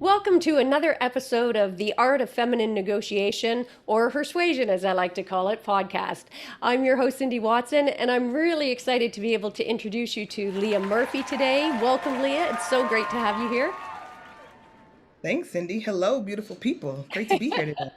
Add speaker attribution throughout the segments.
Speaker 1: Welcome to another episode of the Art of Feminine Negotiation, or HERsuasion as I like to call it, podcast. I'm your host, Cindy Watson, and I'm really excited to be able to introduce you to Leah Murphy today. Welcome, Leah. It's so great to have you here.
Speaker 2: Thanks, Cindy. Hello, beautiful people. Great to be here today.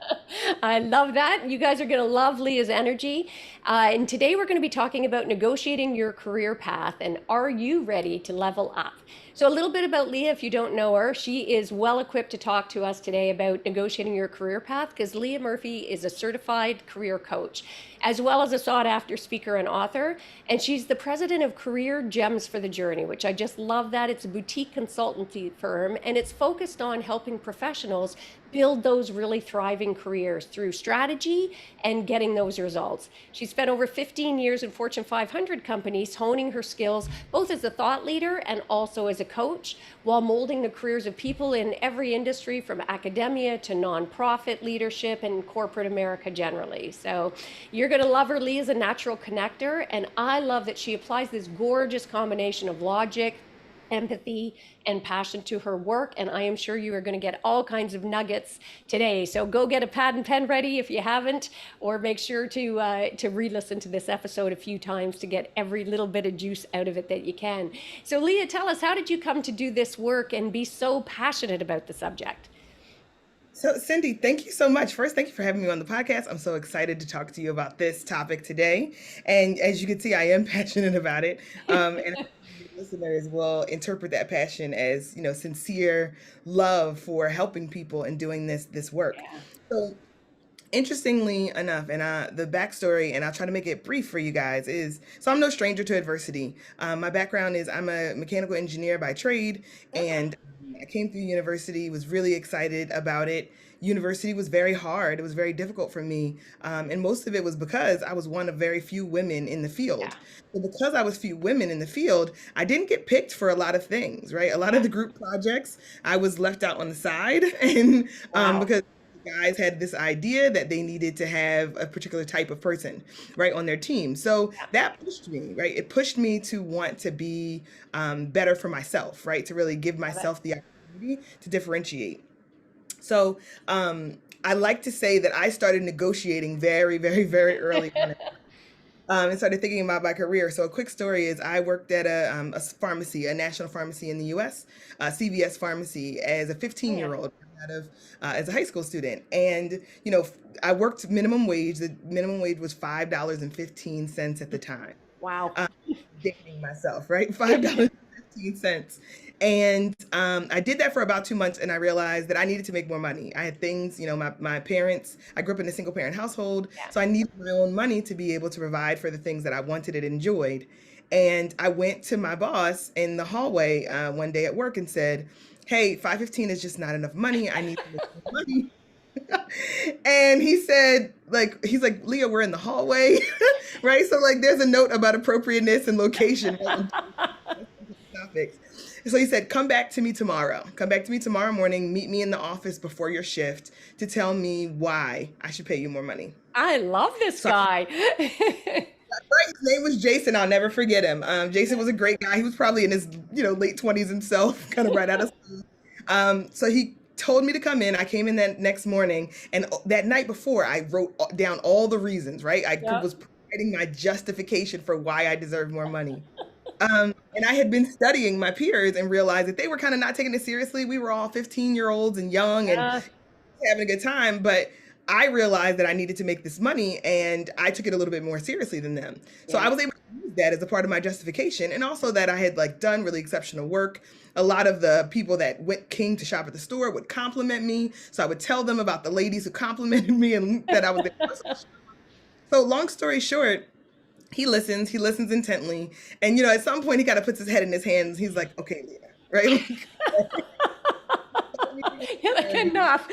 Speaker 1: I love that. You guys are going to love Leah's energy. And today we're going to be talking about negotiating your career path and are you ready to level up? So, a little bit about Leah if you don't know her. She is well equipped to talk to us today about negotiating your career path because Leah Murphy is a certified career coach as well as a sought after speaker and author. And she's the president of Career Gems for the Journey, which I just love that. It's a boutique consultancy firm and it's focused on helping professionals build those really thriving careers through strategy and getting those results. She spent over 15 years in Fortune 500 companies honing her skills both as a thought leader and also as a coach while molding the careers of people in every industry from academia to nonprofit leadership and corporate America generally. So you're going to love her. Leah's a natural connector, and I love that she applies this gorgeous combination of logic, empathy, and passion to her work, and I am sure you are going to get all kinds of nuggets today. So go get a pad and pen ready if you haven't, or make sure to re-listen to this episode a few times to get every little bit of juice out of it that you can. So Leah, tell us, how did you come to do this work and be so passionate about the subject?
Speaker 2: So, Cindy, thank you so much. First, thank you for having me on the podcast. I'm so excited to talk to you about this topic today. And as you can see, I am passionate about it. And listeners will interpret that passion as, sincere love for helping people and doing this work.
Speaker 1: Yeah.
Speaker 2: So, interestingly enough, and the backstory, and I'll try to make it brief for you guys, is so I'm no stranger to adversity. My background is I'm a mechanical engineer by trade, and I came through university, was really excited about it. University was very hard. It was very difficult for me. And most of it was because I was one of very few women in the field.
Speaker 1: Yeah.
Speaker 2: So because I was few women in the field, I didn't get picked for a lot of things, right? A lot of the group projects, I was left out on the side. And
Speaker 1: Wow.
Speaker 2: because guys had this idea that they needed to have a particular type of person, right, on their team. So
Speaker 1: Yeah.
Speaker 2: that pushed me, right? It pushed me to want to be better for myself, right? To really give
Speaker 1: Love it.
Speaker 2: myself the opportunity to differentiate. So I like to say that I started negotiating very, very, very early on and started thinking about my career. So a quick story is I worked at a pharmacy, a national pharmacy in the U.S., CVS Pharmacy, as a
Speaker 1: Yeah.
Speaker 2: 15-year-old out of as a high school student. And, I worked minimum wage. The minimum wage was $5.15 at the time.
Speaker 1: Wow.
Speaker 2: Um, Dating myself, right? $5.15. And I did that for about 2 months, and I realized that I needed to make more money. I had things, my parents, I grew up in a single parent household,
Speaker 1: Yeah.
Speaker 2: so I needed my own money to be able to provide for the things that I wanted and enjoyed. And I went to my boss in the hallway one day at work and said, "Hey, 515 is just not enough money. I need to make more money." And he's like, "Leah, we're in the hallway," right? So like, there's a note about appropriateness and location, right, topics. So he said, "Come back to me tomorrow. Come back to me tomorrow morning. Meet me in the office before your shift to tell me why I should pay you more money."
Speaker 1: I love this
Speaker 2: So,
Speaker 1: guy.
Speaker 2: right, his name was Jason. I'll never forget him. Jason was a great guy. He was probably in his, late 20s himself, kind of right out of school. So he told me to come in. I came in that next morning, and that night before, I wrote down all the reasons, right?
Speaker 1: Yep.
Speaker 2: Was providing my justification for why I deserved more money. And I had been studying my peers and realized that they were kind of not taking it seriously. We were all 15-year-olds and young and
Speaker 1: Yeah.
Speaker 2: having a good time, but I realized that I needed to make this money and I took it a little bit more seriously than them. So I
Speaker 1: Yeah.
Speaker 2: was able to use that as a part of my justification, and also that I had like done really exceptional work. A lot of the people that came to shop at the store would compliment me. So I would tell them about the ladies who complimented me and that I was there. So long story short, he listens intently. And at some point he kind of puts his head in his hands. He's like, "Okay, Leah," right?
Speaker 1: You're like, enough.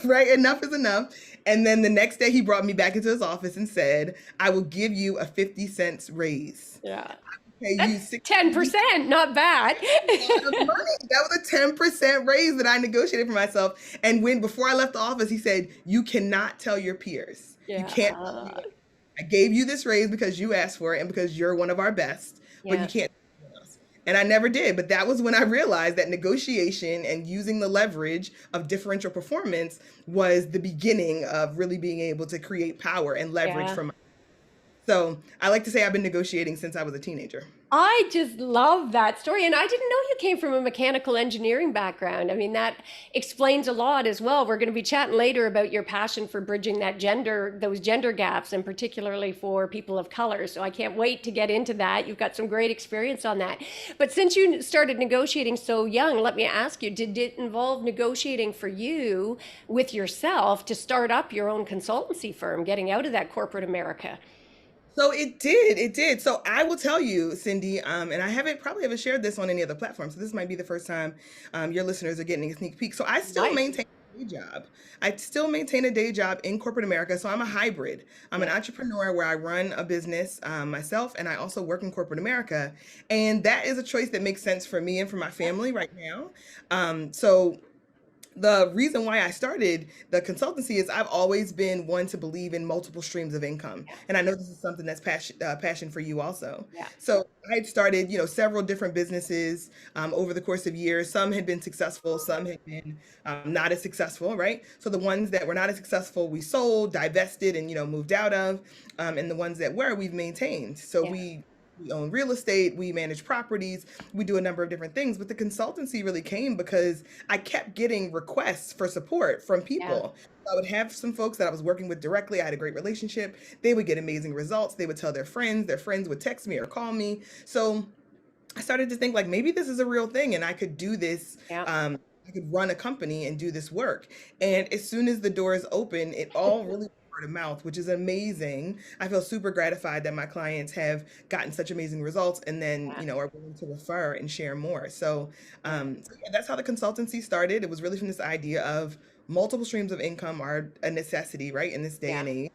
Speaker 2: Right? Enough is enough. And then the next day he brought me back into his office and said, "I will give you a 50 cents raise.
Speaker 1: Yeah.
Speaker 2: Pay
Speaker 1: That's
Speaker 2: you 60
Speaker 1: 10%, not bad.
Speaker 2: of money." That was a 10% raise that I negotiated for myself. And before I left the office, he said, "You cannot tell your peers. You
Speaker 1: Yeah.
Speaker 2: can't tell anyone. I gave you this raise because you asked for it and because you're one of our best, but you
Speaker 1: Yeah.
Speaker 2: can't tell anyone else." And I never did. But that was when I realized that negotiation and using the leverage of differential performance was the beginning of really being able to create power and leverage
Speaker 1: Yeah.
Speaker 2: from. So I like to say I've been negotiating since I was a teenager.
Speaker 1: I just love that story. And I didn't know you came from a mechanical engineering background. I mean, that explains a lot as well. We're going to be chatting later about your passion for bridging those gender gaps, and particularly for people of color. So I can't wait to get into that. You've got some great experience on that. But since you started negotiating so young, let me ask you, did it involve negotiating for you with yourself to start up your own consultancy firm, getting out of that corporate America?
Speaker 2: So it did. So I will tell you, Cindy, and I haven't probably ever shared this on any other platform. So this might be the first time your listeners are getting a sneak peek. So I still
Speaker 1: Nice.
Speaker 2: maintain a day job. I still maintain a day job in corporate America. So I'm a hybrid. I'm an
Speaker 1: Yeah.
Speaker 2: entrepreneur where I run a business myself, and I also work in corporate America. And that is a choice that makes sense for me and for my family right now. So the reason why I started the consultancy is I've always been one to believe in multiple streams of income,
Speaker 1: Yeah.
Speaker 2: and I know this is something that's passion for you also.
Speaker 1: Yeah.
Speaker 2: So I had started, several different businesses over the course of years. Some had been successful, some had been not as successful, right? So the ones that were not as successful, we sold, divested, and moved out of, and the ones that were, we've maintained. So
Speaker 1: Yeah.
Speaker 2: we own real estate, we manage properties, we do a number of different things. But the consultancy really came because I kept getting requests for support from
Speaker 1: Yeah.
Speaker 2: people. I would have some folks that I was working with directly. I had a great relationship. They would get amazing results. They would tell their friends would text me or call me. So I started to think like maybe this is a real thing and I could do this.
Speaker 1: Yeah.
Speaker 2: I could run a company and do this work. And as soon as the doors open, it all really word of mouth, which is amazing. I feel super gratified that my clients have gotten such amazing results and then,
Speaker 1: Yeah.
Speaker 2: are willing to refer and share more. So,
Speaker 1: Yeah.
Speaker 2: yeah, that's how the consultancy started. It was really from this idea of multiple streams of income are a necessity, right, in this day
Speaker 1: Yeah.
Speaker 2: and age.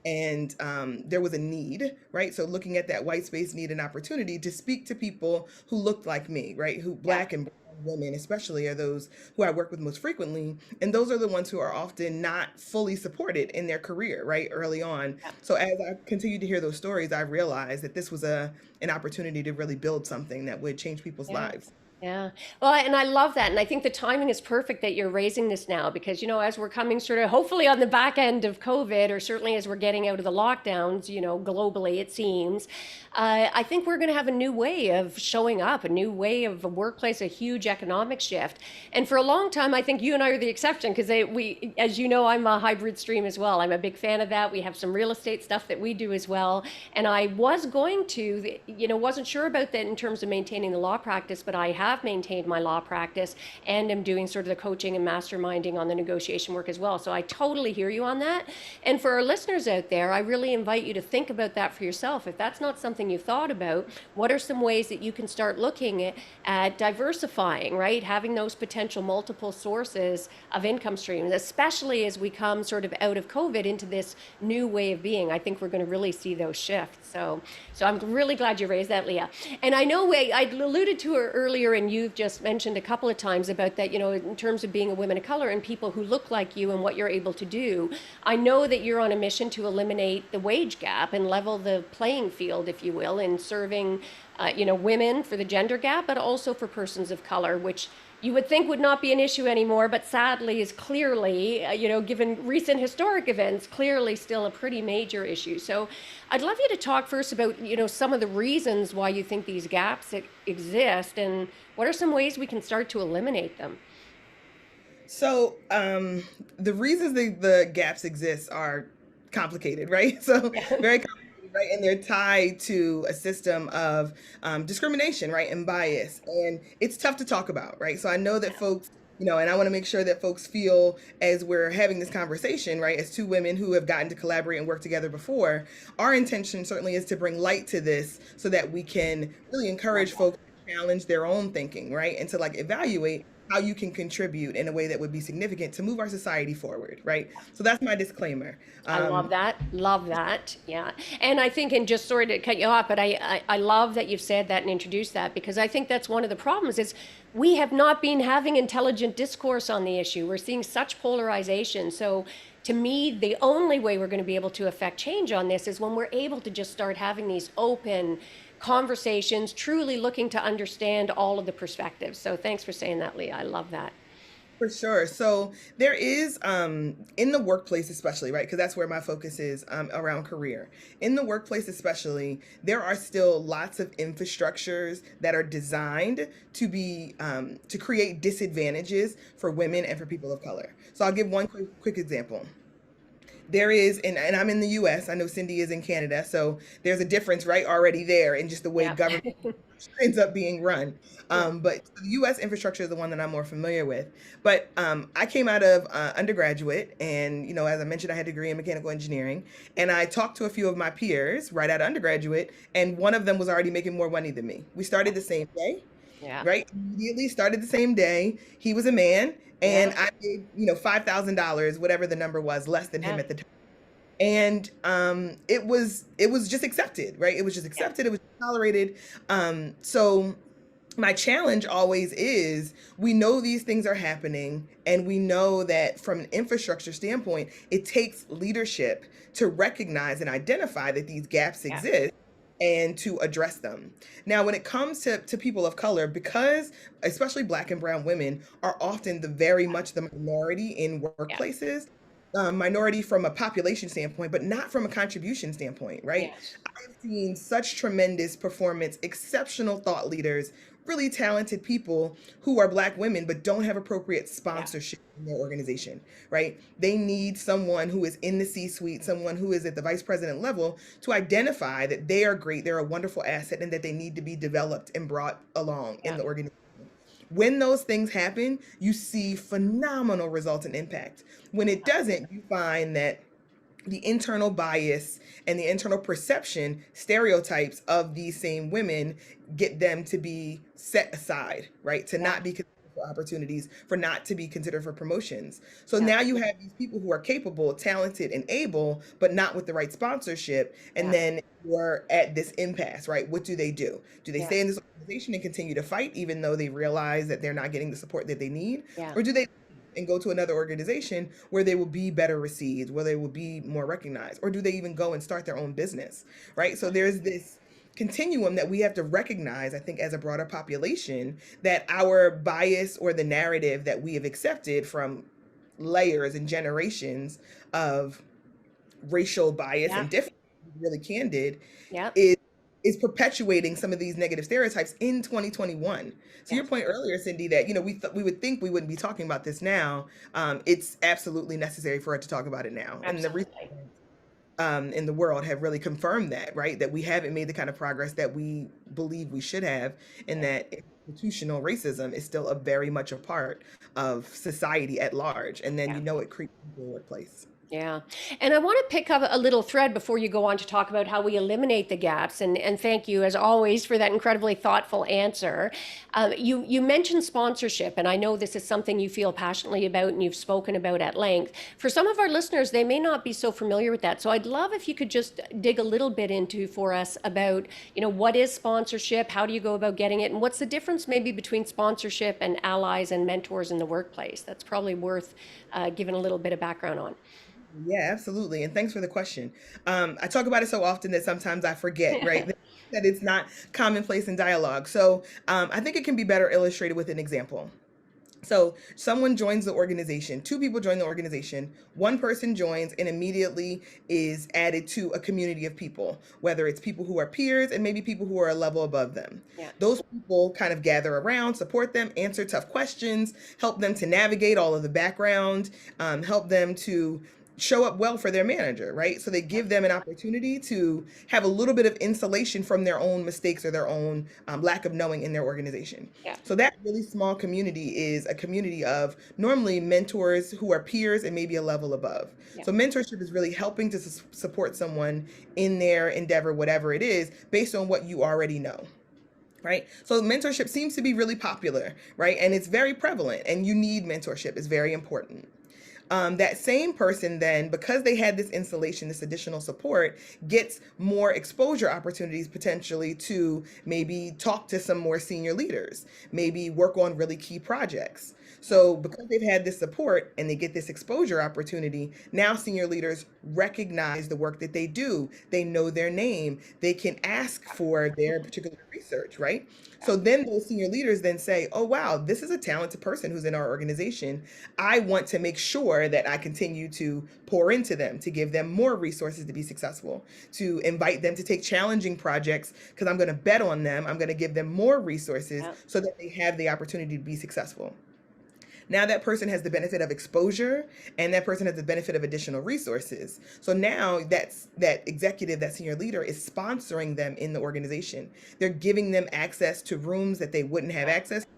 Speaker 2: And there was a need, right? So looking at that white space need and opportunity to speak to people who looked like me, right? Who
Speaker 1: Yeah.
Speaker 2: Black and brown women especially are those who I work with most frequently. And those are the ones who are often not fully supported in their career, right? Early on.
Speaker 1: Yeah.
Speaker 2: So as I continued to hear those stories, I realized that this was an opportunity to really build something that would change people's
Speaker 1: Yeah.
Speaker 2: lives.
Speaker 1: Yeah. Well, and I love that. And I think the timing is perfect that you're raising this now because, as we're coming sort of hopefully on the back end of COVID, or certainly as we're getting out of the lockdowns, globally, it seems, I think we're going to have a new way of showing up, a new way of a workplace, a huge economic shift. And for a long time, I think you and I are the exception because as you know, I'm a hybrid stream as well. I'm a big fan of that. We have some real estate stuff that we do as well. And I was going to, wasn't sure about that in terms of maintaining the law practice, but I have maintained my law practice and am doing sort of the coaching and masterminding on the negotiation work as well. So I totally hear you on that. And for our listeners out there, I really invite you to think about that for yourself. If that's not something you've thought about, what are some ways that you can start looking at diversifying, right? Having those potential multiple sources of income streams, especially as we come sort of out of COVID into this new way of being. I think we're going to really see those shifts. So I'm really glad you raised that, Leah. And I know I alluded to her earlier, and you've just mentioned a couple of times about that, in terms of being a woman of color and people who look like you and what you're able to do. I know that you're on a mission to eliminate the wage gap and level the playing field, if you will, in serving, women for the gender gap, but also for persons of color, which you would think would not be an issue anymore, but sadly is clearly, given recent historic events, clearly still a pretty major issue. So I'd love you to talk first about, some of the reasons why you think these gaps exist and what are some ways we can start to eliminate them?
Speaker 2: So the reasons the gaps exist are complicated, right? So very complicated, right? And they're tied to a system of discrimination, right? And bias. And it's tough to talk about, right? So I know that folks, and I want to make sure that folks feel as we're having this conversation, right? As two women who have gotten to collaborate and work together before, our intention certainly is to bring light to this so that we can really encourage folks to challenge their own thinking, right? And to evaluate how you can contribute in a way that would be significant to move our society forward, right? So that's my disclaimer.
Speaker 1: I love that. Love that. Yeah. And I think, and just sorry to cut you off, but I love that you've said that and introduced that because I think that's one of the problems is we have not been having intelligent discourse on the issue. We're seeing such polarization. So, to me, the only way we're going to be able to affect change on this is when we're able to just start having these open conversations, truly looking to understand all of the perspectives. So thanks for saying that, Leah. I love that.
Speaker 2: For sure. So there is, in the workplace especially, right? Because that's where my focus is, around career. In the workplace especially, there are still lots of infrastructures that are designed to be, to create disadvantages for women and for people of color. So I'll give one quick example. There is, and I'm in the US, I know Cindy is in Canada, so there's a difference right already there in just the way
Speaker 1: Yeah.
Speaker 2: government ends up being run.
Speaker 1: Yeah.
Speaker 2: But the US infrastructure is the one that I'm more familiar with. But I came out of undergraduate, and as I mentioned, I had a degree in mechanical engineering, and I talked to a few of my peers right out of undergraduate, and one of them was already making more money than me. We started the same day,
Speaker 1: Yeah.
Speaker 2: right? Immediately started the same day. He was a man, and
Speaker 1: Yeah.
Speaker 2: I made, $5,000, whatever the number was, less than him
Speaker 1: Yeah.
Speaker 2: at the time. And it was just accepted, right? It was just
Speaker 1: Yeah.
Speaker 2: accepted. It was tolerated. So my challenge always is, we know these things are happening, and we know that from an infrastructure standpoint, it takes leadership to recognize and identify that these gaps
Speaker 1: Yeah.
Speaker 2: exist and to address them. Now, when it comes to people of color, because especially Black and brown women are often the very much the minority in
Speaker 1: Yeah.
Speaker 2: workplaces, minority from a population standpoint, but not from a contribution standpoint, right?
Speaker 1: Yes.
Speaker 2: I've seen such tremendous performance, exceptional thought leaders, really talented people who are Black women but don't have appropriate
Speaker 1: Yeah.
Speaker 2: sponsorship in their organization, right? They need someone who is in the C-suite, someone who is at the vice president level, to identify that they are great, they're a wonderful asset, and that they need to be developed and brought along in
Speaker 1: Yeah.
Speaker 2: the organization. When those things happen, you see phenomenal results and impact. When it doesn't, you find that the internal bias and the internal perception stereotypes of these same women get them to be set aside, right? To
Speaker 1: Yeah.
Speaker 2: not be considered for opportunities, for not to be considered for promotions. So
Speaker 1: Yeah.
Speaker 2: now you have these people who are capable, talented, and able, but not with the right sponsorship. And
Speaker 1: Yeah.
Speaker 2: then you're at this impasse, right? What do? Do they
Speaker 1: Yeah.
Speaker 2: stay in this organization and continue to fight, even though they realize that they're not getting the support that they need?
Speaker 1: Yeah.
Speaker 2: Or do they and go to another organization where they will be better received, where they will be more recognized? Or do they even go and start their own business, right? So there's this continuum that we have to recognize, I think, as a broader population, that our bias or the narrative that we have accepted from layers and generations of racial bias
Speaker 1: Yeah.
Speaker 2: and difference, really candid,
Speaker 1: Yeah.
Speaker 2: is is perpetuating some of these negative stereotypes in 2021. So your
Speaker 1: Yes.
Speaker 2: point earlier, Cindy, that we would think we wouldn't be talking about this now. It's absolutely necessary for us to talk about it now. And the recent
Speaker 1: Absolutely.
Speaker 2: in the world have really confirmed that, right? That we haven't made the kind of progress that we believe we should have, and
Speaker 1: Yeah.
Speaker 2: that institutional racism is still a very much a part of society at large. And then
Speaker 1: Yeah.
Speaker 2: it creeps into the workplace.
Speaker 1: Yeah. And I want to pick up a little thread before you go on to talk about how we eliminate the gaps. And thank you, as always, for that incredibly thoughtful answer. You mentioned sponsorship, and I know this is something you feel passionately about and you've spoken about at length. For some of our listeners, they may not be so familiar with that. So I'd love if you could just dig a little bit into for us about, what is sponsorship? How do you go about getting it? And what's the difference maybe between sponsorship and allies and mentors in the workplace? That's probably worth giving a little bit of background on.
Speaker 2: Yeah, absolutely. And thanks for the question. I talk about it so often that sometimes I forget, right? That it's not commonplace in dialogue. So I think it can be better illustrated with an example. So someone joins the organization, two people join the organization, one person joins and immediately is added to a community of people, whether it's people who are peers and maybe people who are a level above them.
Speaker 1: Yeah.
Speaker 2: Those people kind of gather around, support them, answer tough questions, help them to navigate all of the background, help them to show up well for their manager, right? So they give them an opportunity to have a little bit of insulation from their own mistakes or their own lack of knowing in their organization.
Speaker 1: Yeah.
Speaker 2: So that really small community is a community of normally mentors who are peers and maybe a level above.
Speaker 1: Yeah.
Speaker 2: So mentorship is really helping to support someone in their endeavor, whatever it is, based on what you already know. Right. So mentorship seems to be really popular, right? And it's very prevalent, and you need mentorship. It's very important. That same person then, because they had this insulation, this additional support, gets more exposure opportunities potentially to maybe talk to some more senior leaders, maybe work on really key projects.
Speaker 1: Yeah.
Speaker 2: So because they've had this support and they get this exposure opportunity, now senior leaders recognize the work that they do. They know their name. They can ask for their particular research, right?
Speaker 1: Yeah.
Speaker 2: So then those senior leaders then say, oh, wow, this is a talented person who's in our organization. I want to make sure that I continue to pour into them, to give them more resources to be successful, to invite them to take challenging projects because I'm going to bet on them. I'm going to give them more resources
Speaker 1: Yeah.
Speaker 2: so that they have the opportunity to be successful. Now that person has the benefit of exposure and that person has the benefit of additional resources. So now that executive, that senior leader is sponsoring them in the organization. They're giving them access to rooms that they wouldn't have
Speaker 1: Yeah.
Speaker 2: access to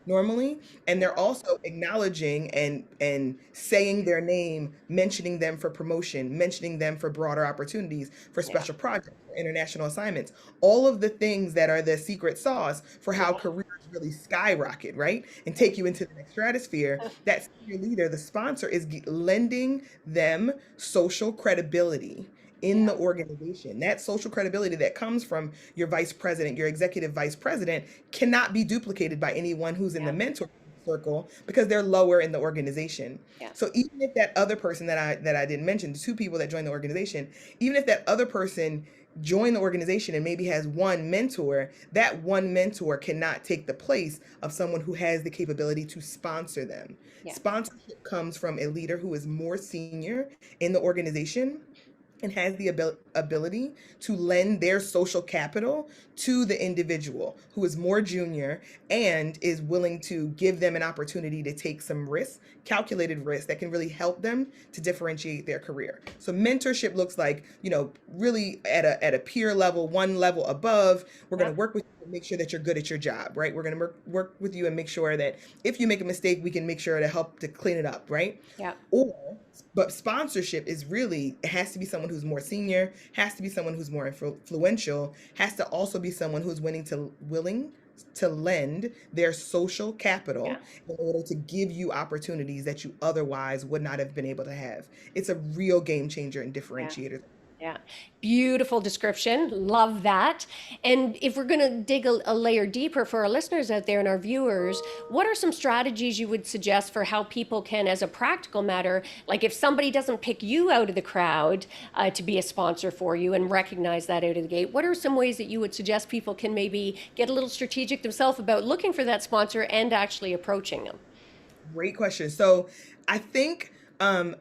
Speaker 2: normally, and they're
Speaker 1: Yeah.
Speaker 2: also acknowledging and saying their name, mentioning them for promotion, mentioning them for broader opportunities, for
Speaker 1: Yeah.
Speaker 2: special projects, for international assignments, all of the things that are the secret sauce for how
Speaker 1: Yeah.
Speaker 2: careers really skyrocket, right? And take you into the next stratosphere. That senior leader, the sponsor, is lending them social credibility in
Speaker 1: Yeah.
Speaker 2: the organization. That social credibility that comes from your vice president, your executive vice president, cannot be duplicated by anyone who's in the
Speaker 1: Yeah.
Speaker 2: mentor circle because they're lower in the organization.
Speaker 1: Yeah.
Speaker 2: So even if that other person that I didn't mention, the two people that joined the organization, even if that other person joined the organization and maybe has one mentor, that one mentor cannot take the place of someone who has the capability to sponsor them.
Speaker 1: Yeah.
Speaker 2: Sponsorship comes from a leader who is more senior in the organization and has the ability to lend their social capital to the individual who is more junior and is willing to give them an opportunity to take some risks, calculated risks that can really help them to differentiate their career. So mentorship looks like, really at a peer level, one level above. We're going
Speaker 1: Yeah.
Speaker 2: to work with you to make sure that you're good at your job, right? We're going to work with you and make sure that if you make a mistake, we can make sure to help to clean it up, right?
Speaker 1: Yeah.
Speaker 2: But sponsorship is really, it has to be someone who's more senior, has to be someone who's more influential, has to also be someone who's willing to lend their social
Speaker 1: Yeah.
Speaker 2: capital in order to give you opportunities that you otherwise would not have been able to have. It's a real game changer and
Speaker 1: Yeah.
Speaker 2: differentiator.
Speaker 1: Yeah. Beautiful description. Love that. And if we're going to dig a layer deeper for our listeners out there and our viewers, what are some strategies you would suggest for how people can, as a practical matter, like if somebody doesn't pick you out of the crowd to be a sponsor for you and recognize that out of the gate, what are some ways that you would suggest people can maybe get a little strategic themselves about looking for that sponsor and actually approaching them?
Speaker 2: Great question. So I think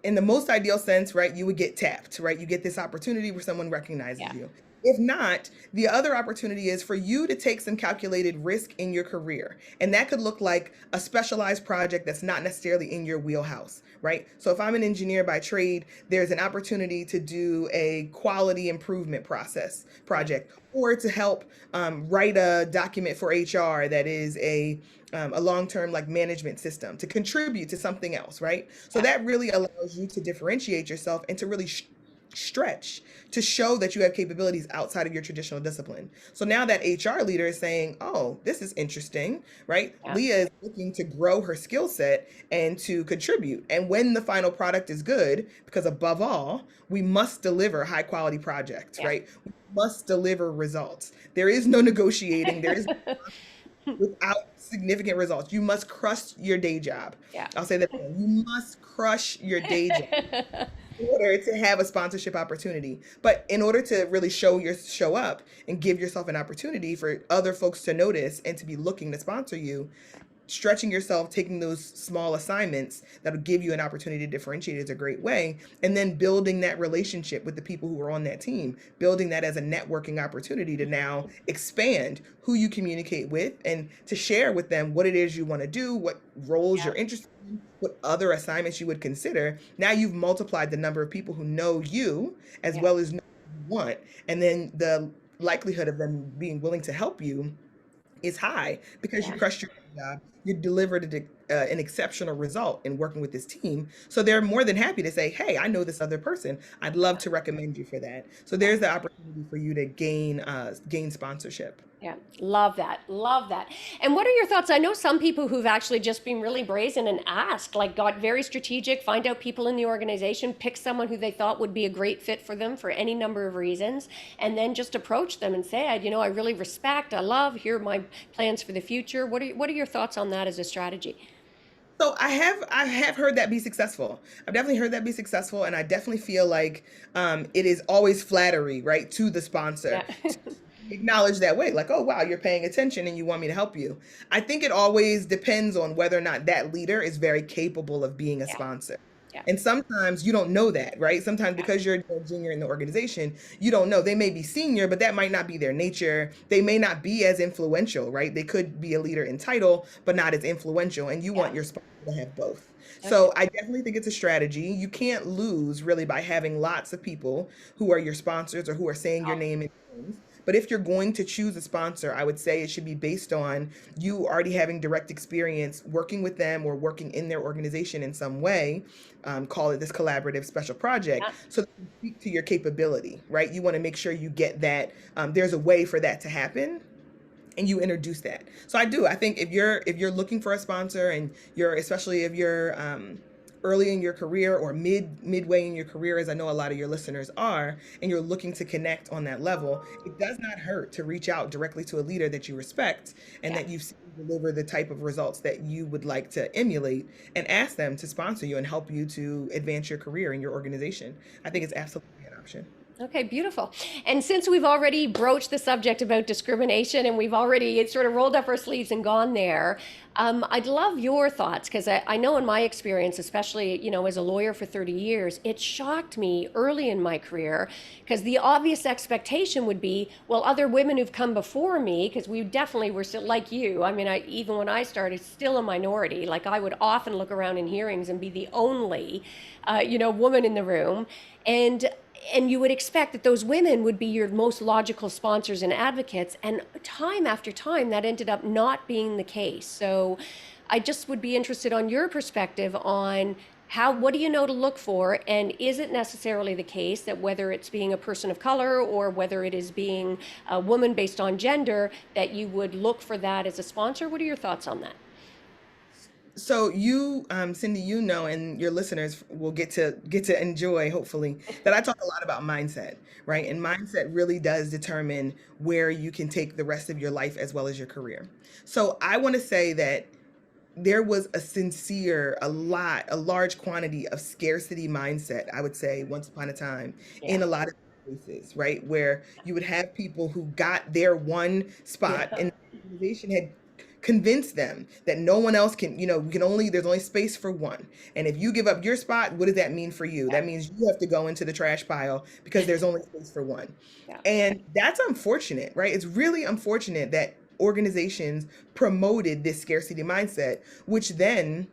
Speaker 2: in the most ideal sense, right, you would get tapped, right? You get this opportunity where someone recognizes
Speaker 1: Yeah.
Speaker 2: you. If not, the other opportunity is for you to take some calculated risk in your career. And that could look like a specialized project that's not necessarily in your wheelhouse, right? So if I'm an engineer by trade, there's an opportunity to do a quality improvement
Speaker 1: Yeah.
Speaker 2: project, or to help write a document for HR that is a long-term like management system to contribute to something else, right? So
Speaker 1: Yeah.
Speaker 2: that really allows you to differentiate yourself and to really stretch to show that you have capabilities outside of your traditional discipline. So now that HR leader is saying, oh, this is interesting, right?
Speaker 1: Yeah.
Speaker 2: Leah is looking to grow her skill set and to contribute. And when the final product is good, because above all, we must deliver high quality projects,
Speaker 1: Yeah.
Speaker 2: right? We must deliver results. There is no negotiating. There is without significant results. You must crush your day job.
Speaker 1: Yeah.
Speaker 2: I'll say that again. You must crush your day job in order to have a sponsorship opportunity. But in order to really show up and give yourself an opportunity for other folks to notice and to be looking to sponsor you, stretching yourself, taking those small assignments that'll give you an opportunity to differentiate is a great way. And then building that relationship with the people who are on that team, building that as a networking opportunity to now expand who you communicate with and to share with them what it is you want to do, what roles
Speaker 1: Yeah.
Speaker 2: you're interested in, what other assignments you would consider. Now you've multiplied the number of people who know you as
Speaker 1: Yeah.
Speaker 2: well as know what you want. And then the likelihood of them being willing to help you is high because you
Speaker 1: Yeah.
Speaker 2: crushed your job. You delivered an exceptional result in working with this team. So they're more than happy to say, hey, I know this other person. I'd love to recommend you for that. So there's the opportunity for you to gain sponsorship.
Speaker 1: Yeah, love that. Love that. And what are your thoughts? I know some people who've actually just been really brazen and asked, like got very strategic, find out people in the organization, pick someone who they thought would be a great fit for them for any number of reasons, and then just approach them and say, I really respect, I love, here are my plans for the future. What are your thoughts on that as a strategy?
Speaker 2: So I have heard that be successful. I've definitely heard that be successful, and I definitely feel like it is always flattery, right, to the sponsor
Speaker 1: Yeah.
Speaker 2: to be acknowledged that way, like, oh wow, you're paying attention and you want me to help you. I think it always depends on whether or not that leader is very capable of being a
Speaker 1: Yeah.
Speaker 2: sponsor.
Speaker 1: Yeah.
Speaker 2: And sometimes you don't know that, right? Sometimes
Speaker 1: Yeah.
Speaker 2: because you're a junior in the organization, you don't know. They may be senior, but that might not be their nature. They may not be as influential, right? They could be a leader in title, but not as influential. And you
Speaker 1: Yeah.
Speaker 2: want your sponsor to have both.
Speaker 1: Okay.
Speaker 2: So I definitely think it's a strategy. You can't lose really by having lots of people who are your sponsors or who are saying your
Speaker 1: Oh,
Speaker 2: name in names. But if you're going to choose a sponsor, I would say it should be based on you already having direct experience working with them or working in their organization in some way. Call it this collaborative special project,
Speaker 1: yeah.
Speaker 2: so that you speak to your capability, right? You want to make sure you get that. There's a way for that to happen, and you introduce that. So I do. I think if you're looking for a sponsor and you're, especially if you're early in your career or midway in your career, as I know a lot of your listeners are, and you're looking to connect on that level, it does not hurt to reach out directly to a leader that you respect and
Speaker 1: Yeah.
Speaker 2: that you've seen deliver the type of results that you would like to emulate, and ask them to sponsor you and help you to advance your career in your organization. I think it's absolutely an option.
Speaker 1: Okay, beautiful. And since we've already broached the subject about discrimination and we've already sort of rolled up our sleeves and gone there, I'd love your thoughts because I know in my experience, especially, as a lawyer for 30 years, it shocked me early in my career because the obvious expectation would be, well, other women who've come before me, because we definitely were still like you. I mean, even when I started, still a minority. Like I would often look around in hearings and be the only, woman in the room. And you would expect that those women would be your most logical sponsors and advocates, and time after time that ended up not being the case. So I just would be interested on your perspective on what do you know to look for, and is it necessarily the case that whether it's being a person of color or whether it is being a woman based on gender, that you would look for that as a sponsor? What are your thoughts on that?
Speaker 2: So you, Cindy, and your listeners will get to enjoy, hopefully, that I talk a lot about mindset, right? And mindset really does determine where you can take the rest of your life as well as your career. So I want to say that there was a large quantity of scarcity mindset, I would say, once upon a time
Speaker 1: Yeah.
Speaker 2: in a lot of places, right? Where you would have people who got their one spot
Speaker 1: Yeah.
Speaker 2: and the organization had convinced them that no one else can, there's only space for one. And if you give up your spot, what does that mean for you?
Speaker 1: Yeah.
Speaker 2: That means you have to go into the trash pile because there's only space for one.
Speaker 1: Yeah.
Speaker 2: And that's unfortunate, right? It's really unfortunate that organizations promoted this scarcity mindset, which then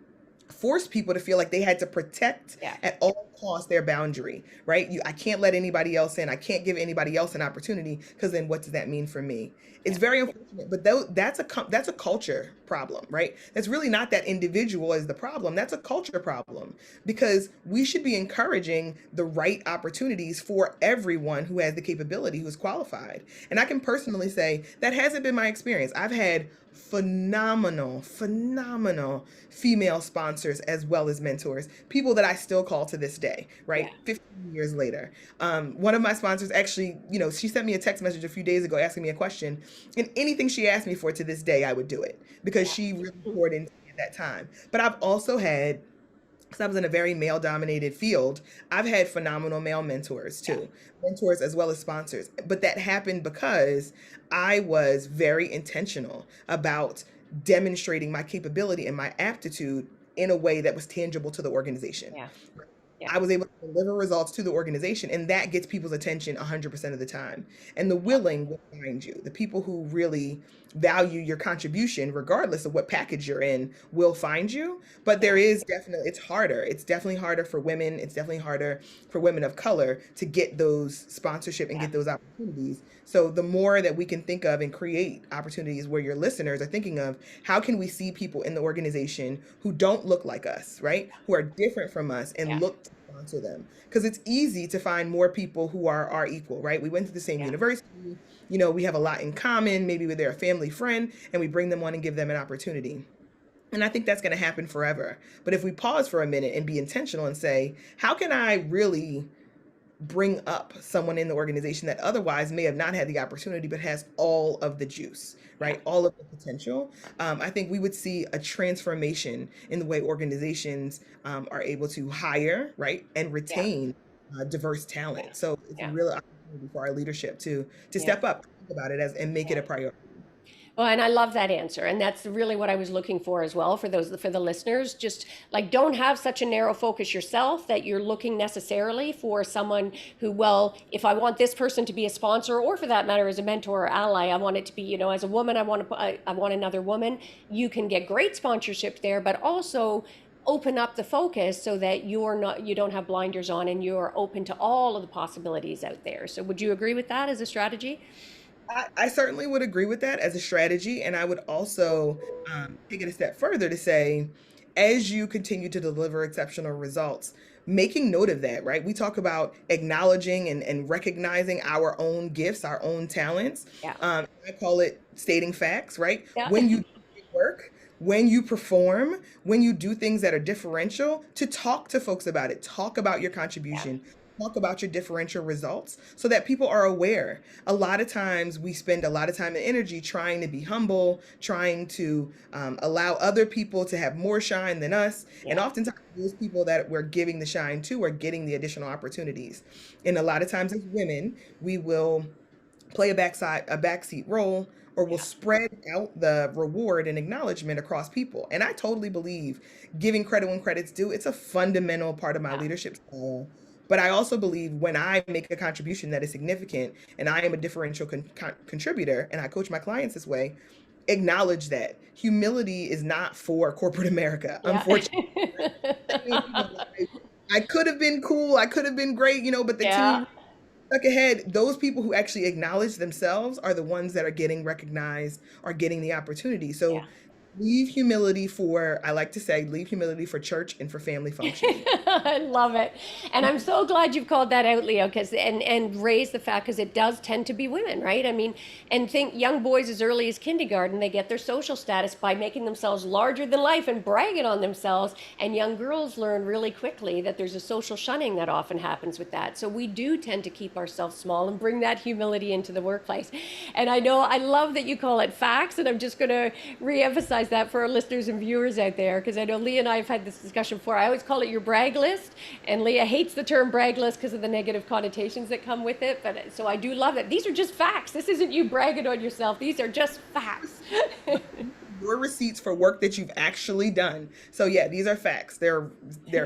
Speaker 2: forced people to feel like they had to protect
Speaker 1: Yeah.
Speaker 2: at all costs their boundary, right? I can't let anybody else in. I can't give anybody else an opportunity because then what does that mean for me? It's
Speaker 1: Yeah.
Speaker 2: very unfortunate, but that's a culture problem, right? That's really not that individual is the problem. That's a culture problem, because we should be encouraging the right opportunities for everyone who has the capability, who's qualified. And I can personally say that hasn't been my experience. I've had phenomenal female sponsors as well as mentors, people that I still call to this day,
Speaker 1: Yeah.
Speaker 2: right? 15 years later. One of my sponsors actually, she sent me a text message a few days ago asking me a question, and anything she asked me for to this day, I would do it because
Speaker 1: Yeah.
Speaker 2: she really poured into me at that time. But I've also had, because I was in a very male dominated field, I've had phenomenal male mentors
Speaker 1: Yeah.
Speaker 2: too, mentors as well as sponsors. But that happened because I was very intentional about demonstrating my capability and my aptitude in a way that was tangible to the organization.
Speaker 1: Yeah. Yeah.
Speaker 2: I was able to deliver results to the organization, and that gets people's attention 100% of the time. And the willing will find you. The people who really value your contribution, regardless of what package you're in, will find you. But
Speaker 1: Yeah.
Speaker 2: it's harder. It's definitely harder for women. It's definitely harder for women of color to get those sponsorship and
Speaker 1: Yeah.
Speaker 2: get those opportunities. So the more that we can think of and create opportunities where your listeners are thinking of, how can we see people in the organization who don't look like us, right? Who are different from us, and
Speaker 1: Yeah.
Speaker 2: look to sponsor them. Because it's easy to find more people who are our equal, right? We went to the same
Speaker 1: Yeah.
Speaker 2: university, we have a lot in common, maybe they're a family friend, and we bring them on and give them an opportunity. And I think that's going to happen forever. But if we pause for a minute and be intentional and say, how can I really bring up someone in the organization that otherwise may have not had the opportunity but has all of the juice,
Speaker 1: Yeah.
Speaker 2: right? All of the potential. I think we would see a transformation in the way organizations are able to hire, right, and
Speaker 1: Yeah.
Speaker 2: retain diverse
Speaker 1: Yeah.
Speaker 2: talent. So it's a
Speaker 1: Yeah.
Speaker 2: real opportunity for our leadership to
Speaker 1: Yeah.
Speaker 2: step up, think about it as, and make it
Speaker 1: Yeah.
Speaker 2: a priority.
Speaker 1: Well, and I love that answer. And that's really what I was looking for as well for those for the listeners. Just like don't have such a narrow focus yourself that you're looking necessarily for someone who, well, if I want this person to be a sponsor or for that matter as a mentor or ally, I want it to be, as a woman, I want another woman. You can get great sponsorship there, but also open up the focus so that you don't have blinders on and you're open to all of the possibilities out there. So would you agree with that as a strategy?
Speaker 2: I certainly would agree with that as a strategy. And I would also take it a step further to say, as you continue to deliver exceptional results, making note of that, right? We talk about acknowledging and recognizing our own gifts, our own talents.
Speaker 1: Yeah.
Speaker 2: I call it stating facts, right?
Speaker 1: Yeah.
Speaker 2: When you do great work, when you perform, when you do things that are differential, to talk to folks about it, talk about your
Speaker 1: Yeah.
Speaker 2: contribution, talk about your differential results so that people are aware. A lot of times we spend a lot of time and energy trying to be humble, trying to allow other people to have more shine than us. And
Speaker 1: Yeah.
Speaker 2: oftentimes those people that we're giving the shine to are getting the additional opportunities. And a lot of times as women, we will play a backseat role, or will
Speaker 1: Yeah.
Speaker 2: spread out the reward and acknowledgement across people. And I totally believe giving credit when credit's due. It's a fundamental part of my
Speaker 1: Yeah.
Speaker 2: leadership style. But I also believe when I make a contribution that is significant and I am a differential contributor and I coach my clients this way, acknowledge that humility is not for corporate America,
Speaker 1: Yeah.
Speaker 2: unfortunately. I could have been cool, I could have been great, but the
Speaker 1: Yeah.
Speaker 2: team stuck ahead. Those people who actually acknowledge themselves are the ones that are getting recognized, are getting the opportunity. So
Speaker 1: Yeah.
Speaker 2: leave humility for, I like to say, leave humility for church and for family functioning.
Speaker 1: I love it. And I'm so glad you've called that out, Leo, because and raised the fact because it does tend to be women, right? I mean, and think young boys as early as kindergarten, they get their social status by making themselves larger than life and bragging on themselves. And young girls learn really quickly that there's a social shunning that often happens with that. So we do tend to keep ourselves small and bring that humility into the workplace. And I know I love that you call it facts, and I'm just going to re-emphasize that for our listeners and viewers out there, because I know Leah and I have had this discussion before. I always call it your brag list, and Leah hates the term brag list because of the negative connotations that come with it. But so I do love it. These are just facts. This isn't you bragging on yourself. These are just facts.
Speaker 2: Your receipts for work that you've actually done. So yeah, these are facts. They're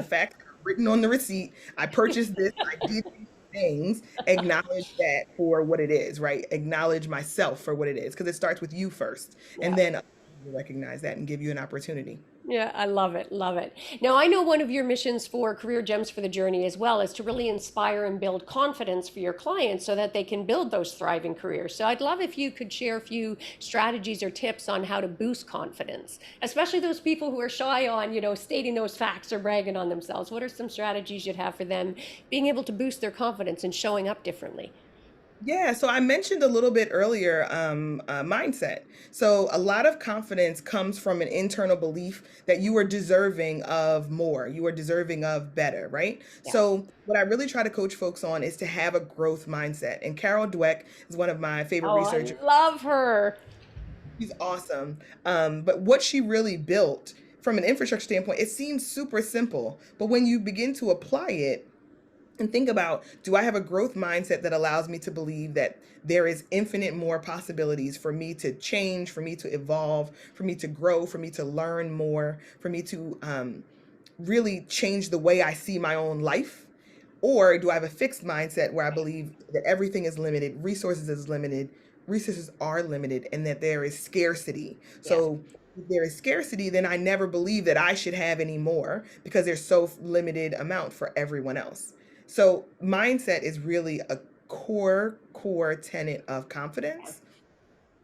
Speaker 2: facts written on the receipt. I purchased this. I did these things. Acknowledge that for what it is, right? Acknowledge myself for what it is, because it starts with you first, and
Speaker 1: Yeah.
Speaker 2: then you recognize that and give you an opportunity.
Speaker 1: Yeah, I love it. Love it. Now, I know one of your missions for Career Gems for the Journey as well is to really inspire and build confidence for your clients so that they can build those thriving careers. So I'd love if you could share a few strategies or tips on how to boost confidence, especially those people who are shy on, stating those facts or bragging on themselves. What are some strategies you'd have for them being able to boost their confidence and showing up differently?
Speaker 2: Yeah, so I mentioned a little bit earlier mindset. So a lot of confidence comes from an internal belief that you are deserving of more, you are deserving of better, right?
Speaker 1: Yeah.
Speaker 2: So what I really try to coach folks on is to have a growth mindset. And Carol Dweck is one of my favorite
Speaker 1: Oh,
Speaker 2: researchers.
Speaker 1: I love her.
Speaker 2: She's awesome. But what she really built from an infrastructure standpoint, it seems super simple, but when you begin to apply it, and think about, do I have a growth mindset that allows me to believe that there is infinite more possibilities for me to change, for me to evolve, for me to grow, for me to learn more, for me to really change the way I see my own life? Or do I have a fixed mindset where I believe that everything is limited, resources are limited, and that there is scarcity?
Speaker 1: Yeah.
Speaker 2: So if there is scarcity, then I never believe that I should have any more because there's so limited amount for everyone else. So mindset is really a core tenet of confidence.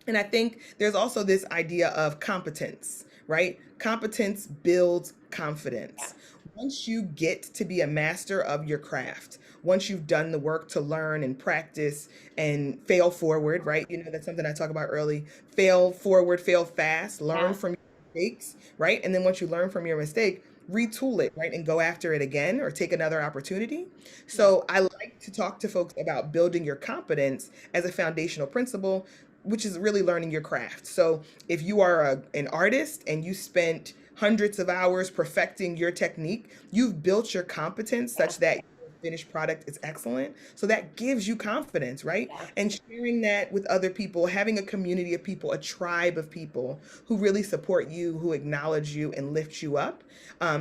Speaker 2: And I think there's also this idea of competence, right? Competence builds
Speaker 1: Yeah.
Speaker 2: confidence. Once you get to be a master of your craft, once you've done the work to learn and practice and fail forward, right? That's something I talk about early. Fail forward, fail fast, learn
Speaker 1: Yeah.
Speaker 2: from your mistakes, right? And then once you learn from your mistake, retool it, right? And go after it again or take another opportunity.
Speaker 1: Yeah.
Speaker 2: So I like to talk to folks about building your competence as a foundational principle, which is really learning your craft. So if you are an artist and you spent hundreds of hours perfecting your technique, you've built your competence
Speaker 1: Yeah,
Speaker 2: such that your finished product is excellent. So that gives you confidence, right?
Speaker 1: yeah,
Speaker 2: And sharing that with other people, having a community of people, a tribe of people who really support you, who acknowledge you and lift you up,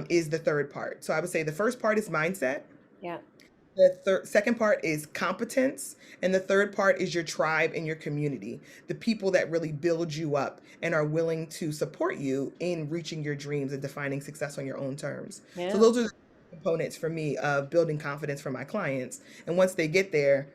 Speaker 2: is the third part. So I would say the first part is mindset.
Speaker 1: yeah.
Speaker 2: The second part is competence, and the third part is your tribe and your community, the people that really build you up and are willing to support you in reaching your dreams and defining success on your own terms. So
Speaker 1: Yeah.
Speaker 2: those are the components for me of building confidence for my clients. And once they get there,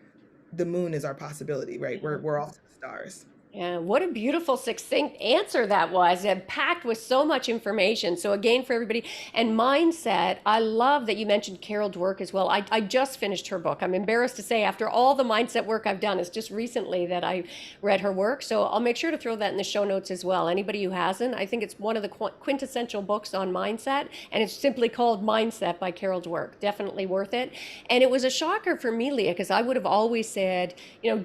Speaker 2: the moon is our possibility, right?
Speaker 1: Yeah.
Speaker 2: We're off to the stars.
Speaker 1: Yeah, what a beautiful, succinct answer that was, and packed with so much information. So again, for everybody, and mindset, I love that you mentioned Carol Dweck as well. I just finished her book. I'm embarrassed to say, after all the mindset work I've done, it's just recently that I read her work. So I'll make sure to throw that in the show notes as well. Anybody who hasn't, I think it's one of the quintessential books on mindset, and it's simply called Mindset by Carol Dweck. Definitely worth it. And it was a shocker for me, Leah, because I would have always said,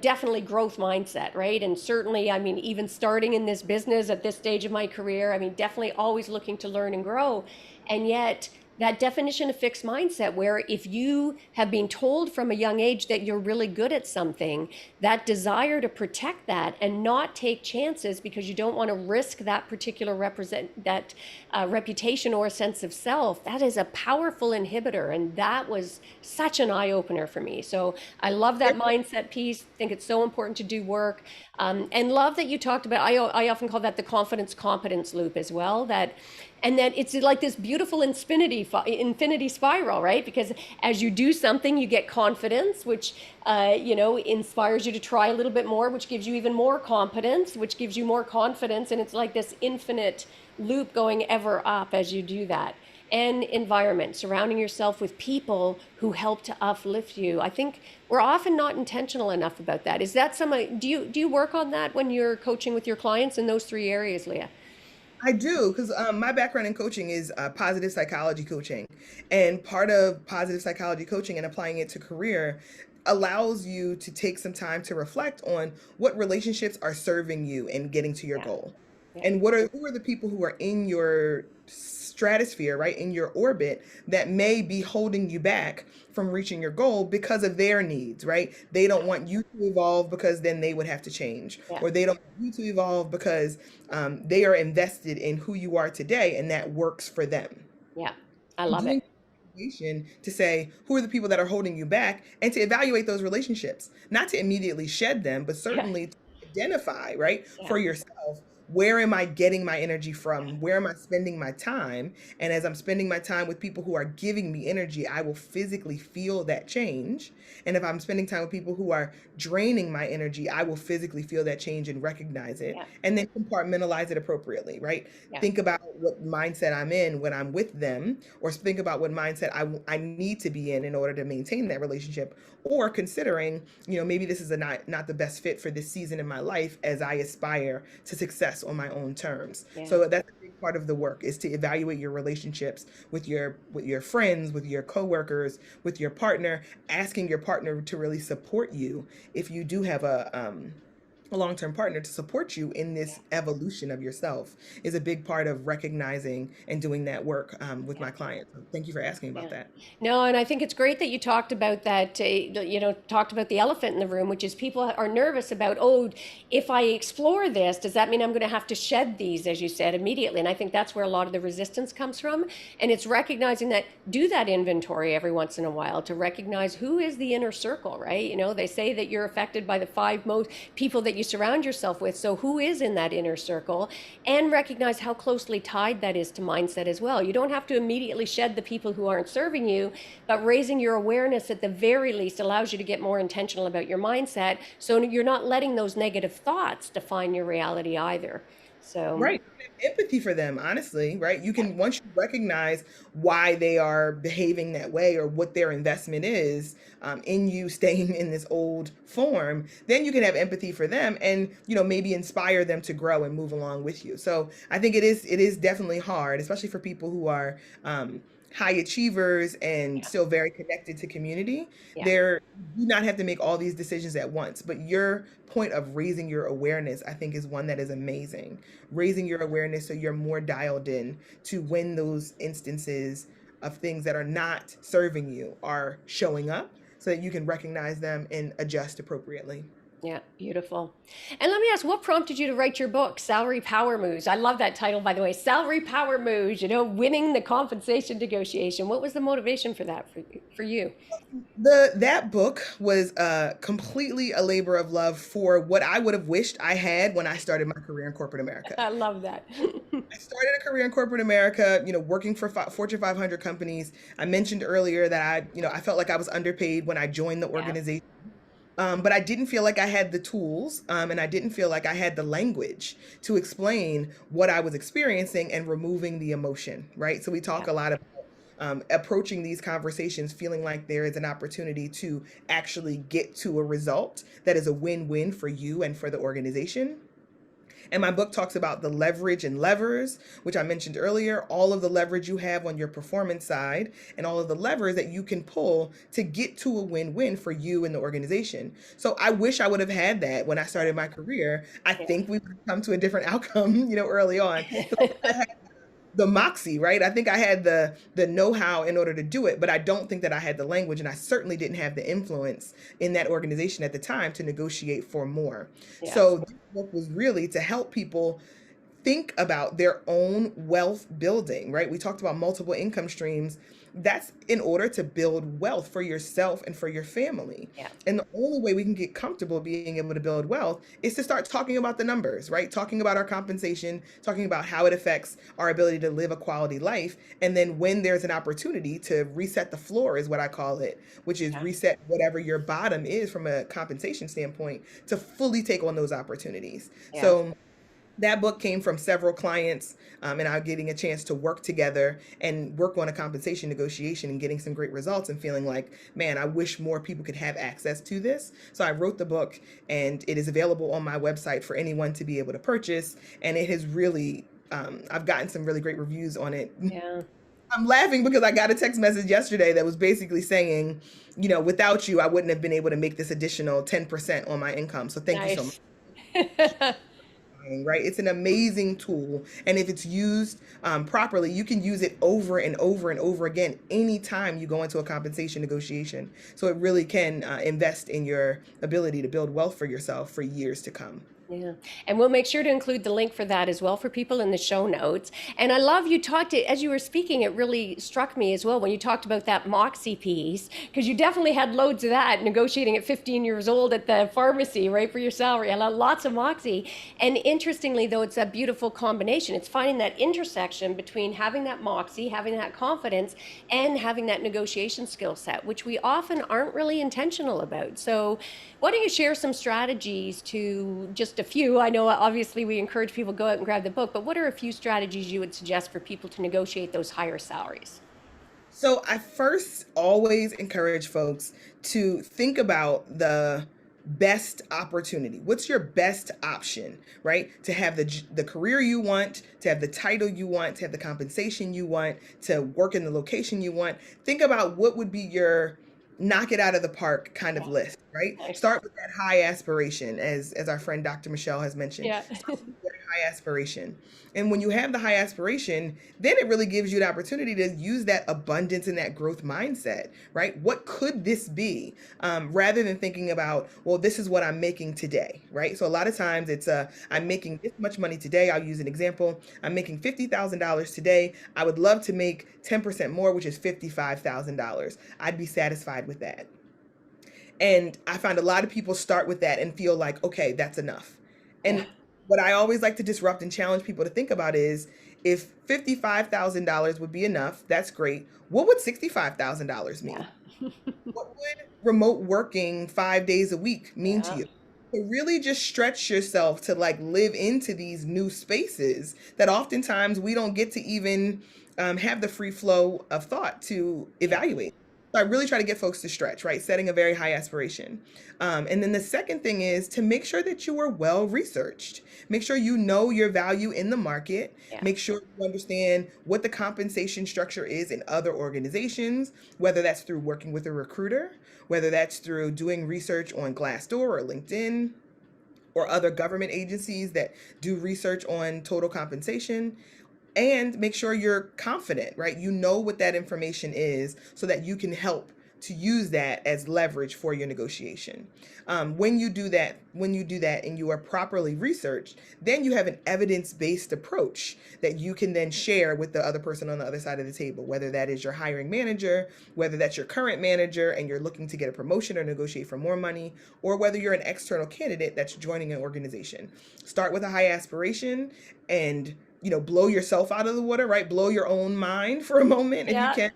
Speaker 1: definitely growth mindset, right? And certainly, I mean, even starting in this business at this stage of my career, I mean, definitely always looking to learn and grow. And yet, that definition of fixed mindset, where if you have been told from a young age that you're really good at something, that desire to protect that and not take chances because you don't want to risk that particular reputation or sense of self, that is a powerful inhibitor. And that was such an eye opener for me. So I love that mindset piece. Think it's so important to do work. And love that you talked about, I often call that the confidence competence loop as well, and then it's like this beautiful infinity spiral, right? Because as you do something, you get confidence, which inspires you to try a little bit more, which gives you even more competence, which gives you more confidence, and it's like this infinite loop going ever up as you do that. And environment, surrounding yourself with people who help to uplift you. I think we're often not intentional enough about that. Is that do you work on that when you're coaching with your clients in those three areas, Leah?
Speaker 2: I do, because my background in coaching is positive psychology coaching. And part of positive psychology coaching and applying it to career allows you to take some time to reflect on what relationships are serving you in getting to your
Speaker 1: Yeah,
Speaker 2: goal.
Speaker 1: yeah,
Speaker 2: And who are the people who are in your stratosphere, right, in your orbit, that may be holding you back from reaching your goal because of their needs, right? They don't want you to evolve because then they would have to change,
Speaker 1: yeah,
Speaker 2: or they don't want you to evolve because they are invested in who you are today and that works for them.
Speaker 1: yeah. I
Speaker 2: And
Speaker 1: love it.
Speaker 2: doing evaluation to say who are the people that are holding you back and to evaluate those relationships, not to immediately shed them, but
Speaker 1: Yeah,
Speaker 2: certainly to identify, right,
Speaker 1: yeah,
Speaker 2: for yourself, where am I getting my energy from? Where am I spending my time? And as I'm spending my time with people who are giving me energy, I will physically feel that change. And if I'm spending time with people who are draining my energy, I will physically feel that change and recognize it
Speaker 1: yeah,
Speaker 2: and then compartmentalize it appropriately, right?
Speaker 1: yeah,
Speaker 2: Think about what mindset I'm in when I'm with them, or think about what mindset I need to be in order to maintain that relationship, or considering, maybe this is not the best fit for this season in my life as I aspire to success on my own terms.
Speaker 1: yeah.
Speaker 2: So that's a big part of the work, is to evaluate your relationships with your friends, with your coworkers, with your partner, asking your partner to really support you if you do have a long-term partner to support you in
Speaker 1: Yeah.
Speaker 2: this evolution of yourself, is a big part of recognizing and doing that work with
Speaker 1: Yeah.
Speaker 2: my clients. So thank you for asking about
Speaker 1: Yeah.
Speaker 2: that.
Speaker 1: No, and I think it's great that you talked about that, talked about the elephant in the room, which is people are nervous about, oh, if I explore this, does that mean I'm going to have to shed these, as you said, immediately? And I think that's where a lot of the resistance comes from. And it's recognizing that, do that inventory every once in a while to recognize who is the inner circle, right? They say that you're affected by the five most people that you surround yourself with. So who is in that inner circle? And recognize how closely tied that is to mindset as well. You don't have to immediately shed the people who aren't serving you, but raising your awareness at the very least allows you to get more intentional about your mindset, so you're not letting those negative thoughts define your reality either. So
Speaker 2: Right. Empathy for them, honestly, right? You can, once you recognize why they are behaving that way or what their investment is in you staying in this old form, then you can have empathy for them and, maybe inspire them to grow and move along with you. So I think it is definitely hard, especially for people who are high achievers and
Speaker 1: Yeah.
Speaker 2: still very connected to community,
Speaker 1: Yeah.
Speaker 2: there you do not have to make all these decisions at once. But your point of raising your awareness, I think, is one that is amazing. Raising your awareness so you're more dialed in to when those instances of things that are not serving you are showing up so that you can recognize them and adjust appropriately.
Speaker 1: Yeah, beautiful. And let me ask, what prompted you to write your book, Salary Power Moves? I love that title, by the way, Salary Power Moves, winning the compensation negotiation. What was the motivation for that for you?
Speaker 2: That book was completely a labor of love for what I would have wished I had when I started my career in corporate America.
Speaker 1: I love that.
Speaker 2: I started a career in corporate America, working for Fortune 500 companies. I mentioned earlier that I felt like I was underpaid when I joined the
Speaker 1: Yeah,
Speaker 2: organization. But I didn't feel like I had the tools, and I didn't feel like I had the language to explain what I was experiencing and removing the emotion, right? So we
Speaker 1: yeah,
Speaker 2: talk a lot about approaching these conversations feeling like there is an opportunity to actually get to a result that is a win-win for you and for the organization. And my book talks about the leverage and levers, which I mentioned earlier, all of the leverage you have on your performance side, and all of the levers that you can pull to get to a win win for you and the organization. So I wish I would have had that when I started my career. I
Speaker 1: yeah.
Speaker 2: think we would have come to a different outcome, early on. The moxie, right? I think I had the know-how in order to do it, but I don't think that I had the language, and I certainly didn't have the influence in that organization at the time to negotiate for more.
Speaker 1: Yes.
Speaker 2: So this book was really to help people think about their own wealth building, right? We talked about multiple income streams. That's in order to build wealth for yourself and for your family.
Speaker 1: Yeah.
Speaker 2: And the only way we can get comfortable being able to build wealth is to start talking about the numbers, right? Talking about our compensation, talking about how it affects our ability to live a quality life. And then when there's an opportunity to reset the floor, is what I call it, which is
Speaker 1: Yeah.
Speaker 2: reset whatever your bottom is from a compensation standpoint to fully take on those opportunities.
Speaker 1: Yes.
Speaker 2: So that book came from several clients, and I getting a chance to work together and work on a compensation negotiation and getting some great results and feeling like, man, I wish more people could have access to this. So I wrote the book, and it is available on my website for anyone to be able to purchase. And it has really, I've gotten some really great reviews on it.
Speaker 1: Yeah.
Speaker 2: I'm laughing because I got a text message yesterday that was basically saying, without you, I wouldn't have been able to make this additional 10% on my income. So thank you so much.
Speaker 1: Nice.
Speaker 2: Right? It's an amazing tool. And if it's used properly, you can use it over and over and over again anytime you go into a compensation negotiation. So it really can invest in your ability to build wealth for yourself for years to come.
Speaker 1: Yeah. And we'll make sure to include the link for that as well for people in the show notes. And I love you talked, as you were speaking, it really struck me as well when you talked about that moxie piece, because you definitely had loads of that negotiating at 15 years old at the pharmacy, right, for your salary. I had lots of moxie. And interestingly, though, it's a beautiful combination. It's finding that intersection between having that moxie, having that confidence, and having that negotiation skill set, which we often aren't really intentional about. So why don't you share some strategies to just a few? I know obviously we encourage people to go out and grab the book, but what are a few strategies you would suggest for people to negotiate those higher salaries?
Speaker 2: So I first always encourage folks to think about the best opportunity. What's your best option, right? To have the career you want, to have the title you want, to have the compensation you want, to work in the location you want. Think about what would be your knock it out of the park kind of
Speaker 1: Yeah.
Speaker 2: list, right?
Speaker 1: Nice.
Speaker 2: Start with that high aspiration, as our friend Dr. Michelle has mentioned.
Speaker 1: Yeah.
Speaker 2: Start with that high aspiration. And when you have the high aspiration, then it really gives you the opportunity to use that abundance and that growth mindset, right? What could this be? Rather than thinking about, well, this is what I'm making today, right? So a lot of times it's I'm making this much money today. I'll use an example. I'm making $50,000 today. I would love to make 10% more, which is $55,000. I'd be satisfied with that. And I find a lot of people start with that and feel like, okay, that's enough.
Speaker 1: Yeah.
Speaker 2: And what I always like to disrupt and challenge people to think about is, if $55,000 would be enough, that's great. What would $65,000 mean?
Speaker 1: Yeah.
Speaker 2: What would remote working 5 days a week mean to
Speaker 1: Yeah.
Speaker 2: you? To really just stretch yourself to like live into these new spaces that oftentimes we don't get to even have the free flow of thought to
Speaker 1: Yeah.
Speaker 2: evaluate. So I really try to get folks to stretch, right? Setting a very high aspiration. And then the second thing is to make sure that you are well researched. Make sure you know your value in the market.
Speaker 1: Yeah.
Speaker 2: Make sure you understand what the compensation structure is in other organizations, whether that's through working with a recruiter, whether that's through doing research on Glassdoor or LinkedIn or other government agencies that do research on total compensation, and make sure you're confident, right? You know what that information is so that you can help to use that as leverage for your negotiation. When you do that and you are properly researched, then you have an evidence-based approach that you can then share with the other person on the other side of the table, whether that is your hiring manager, whether that's your current manager and you're looking to get a promotion or negotiate for more money, or whether you're an external candidate that's joining an organization. Start with a high aspiration and blow yourself out of the water, right? Blow your own mind for a moment if you
Speaker 1: Yeah.
Speaker 2: can.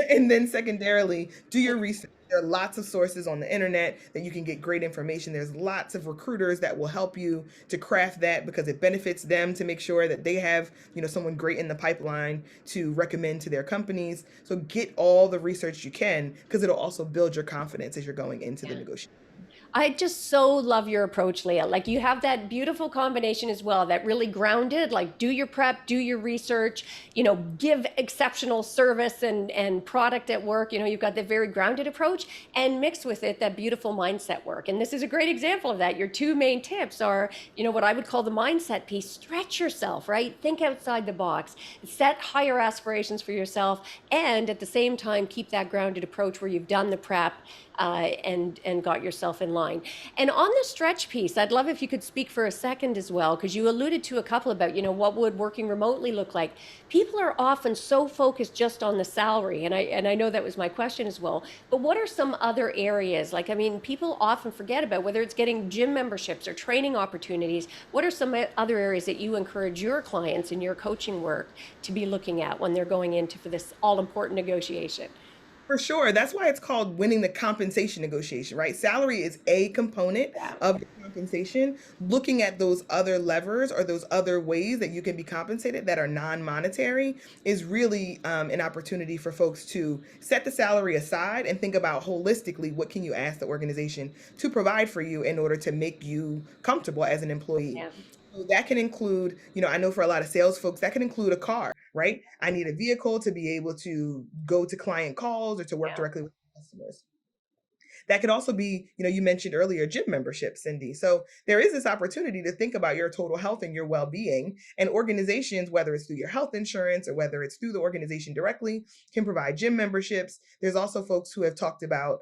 Speaker 2: And then secondarily, do your research. There are lots of sources on the internet that you can get great information. There's lots of recruiters that will help you to craft that because it benefits them to make sure that they have, someone great in the pipeline to recommend to their companies. So get all the research you can because it'll also build your confidence as you're going into the
Speaker 1: Yeah.
Speaker 2: negotiation.
Speaker 1: I just so love your approach, Leah. Like you have that beautiful combination as well, that really grounded, like do your prep, do your research, give exceptional service and product at work. You've got that very grounded approach and mixed with it that beautiful mindset work. And this is a great example of that. Your two main tips are, what I would call the mindset piece, stretch yourself, right? Think outside the box, set higher aspirations for yourself, and at the same time, keep that grounded approach where you've done the prep and got yourself in line. And on the stretch piece, I'd love if you could speak for a second as well, because you alluded to a couple about, what would working remotely look like. People are often so focused just on the salary, and I know that was my question as well. But what are some other areas? Like, I mean, people often forget about whether it's getting gym memberships or training opportunities. What are some other areas that you encourage your clients in your coaching work to be looking at when they're going into for this all important negotiation?
Speaker 2: For sure. That's why it's called winning the compensation negotiation, right? Salary is a component
Speaker 1: Yeah.
Speaker 2: of the compensation. Looking at those other levers or those other ways that you can be compensated that are non-monetary is really an opportunity for folks to set the salary aside and think about holistically what can you ask the organization to provide for you in order to make you comfortable as an employee.
Speaker 1: Yeah.
Speaker 2: So that can include, I know for a lot of sales folks, that can include a car, right? I need a vehicle to be able to go to client calls or to work
Speaker 1: Yeah.
Speaker 2: directly with customers. That could also be, you mentioned earlier gym membership, Cindy. So there is this opportunity to think about your total health and your well-being. And organizations, whether it's through your health insurance or whether it's through the organization directly, can provide gym memberships. There's also folks who have talked about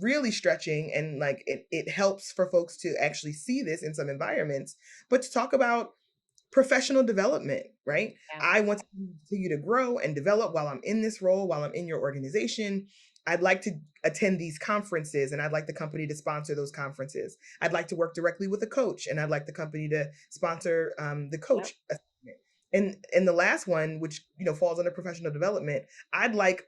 Speaker 2: really stretching, and like it helps for folks to actually see this in some environments, but to talk about professional development, right?
Speaker 1: Yeah.
Speaker 2: I want to continue to grow and develop while I'm in this role, while I'm in your organization. I'd like to attend these conferences and I'd like the company to sponsor those conferences. I'd like to work directly with a coach and I'd like the company to sponsor the
Speaker 1: Yep.
Speaker 2: coach assignment. And the last one, which falls under professional development, I'd like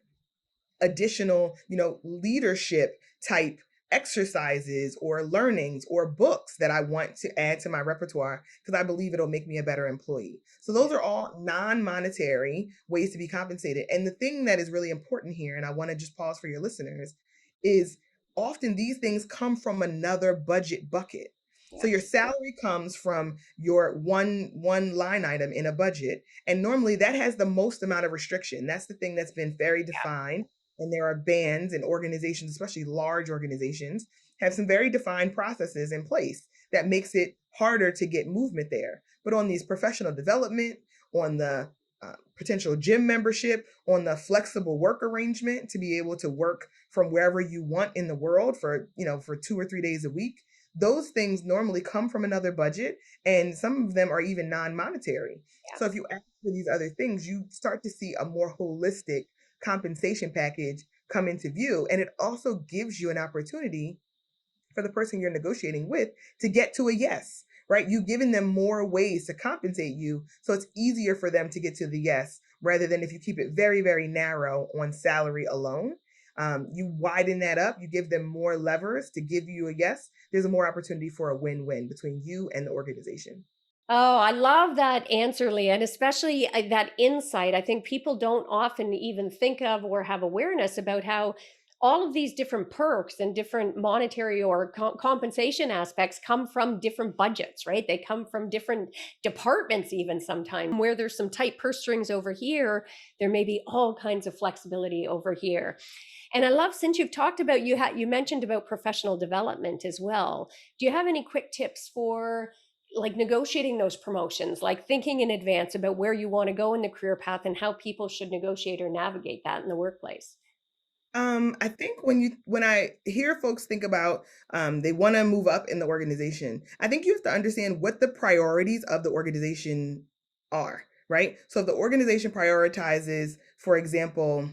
Speaker 2: additional, leadership type exercises or learnings or books that I want to add to my repertoire because I believe it'll make me a better employee. So those are all non-monetary ways to be compensated. And the thing that is really important here, and I want to just pause for your listeners, is often these things come from another budget bucket. So
Speaker 1: Yeah.
Speaker 2: your salary comes from your one line item in a budget, and normally that has the most amount of restriction. That's the thing that's been very defined, and there are bands and organizations, especially large organizations, have some very defined processes in place that makes it harder to get movement there. But on these professional development, on the potential gym membership, on the flexible work arrangement to be able to work from wherever you want in the world for, for 2 or 3 days a week, those things normally come from another budget, and some of them are even non-monetary.
Speaker 1: Yeah.
Speaker 2: So if you ask for these other things, you start to see a more holistic compensation package come into view. And it also gives you an opportunity for the person you're negotiating with to get to a yes, right? You've given them more ways to compensate you. So it's easier for them to get to the yes rather than if you keep it very, very narrow on salary alone. You widen that up, you give them more levers to give you a yes. There's a more opportunity for a win win between you and the organization.
Speaker 1: Oh, I love that answer, Leah, and especially that insight. I think people don't often even think of or have awareness about how all of these different perks and different monetary or compensation aspects come from different budgets, right? They come from different departments, even sometimes. Where there's some tight purse strings over here, there may be all kinds of flexibility over here. And I love, since you've talked about, you mentioned about professional development as well. Do you have any quick tips for like negotiating those promotions, like thinking in advance about where you want to go in the career path and how people should negotiate or navigate that in the workplace?
Speaker 2: I think when I hear folks think about they want to move up in the organization, I think you have to understand what the priorities of the organization are, right? So if the organization prioritizes, for example,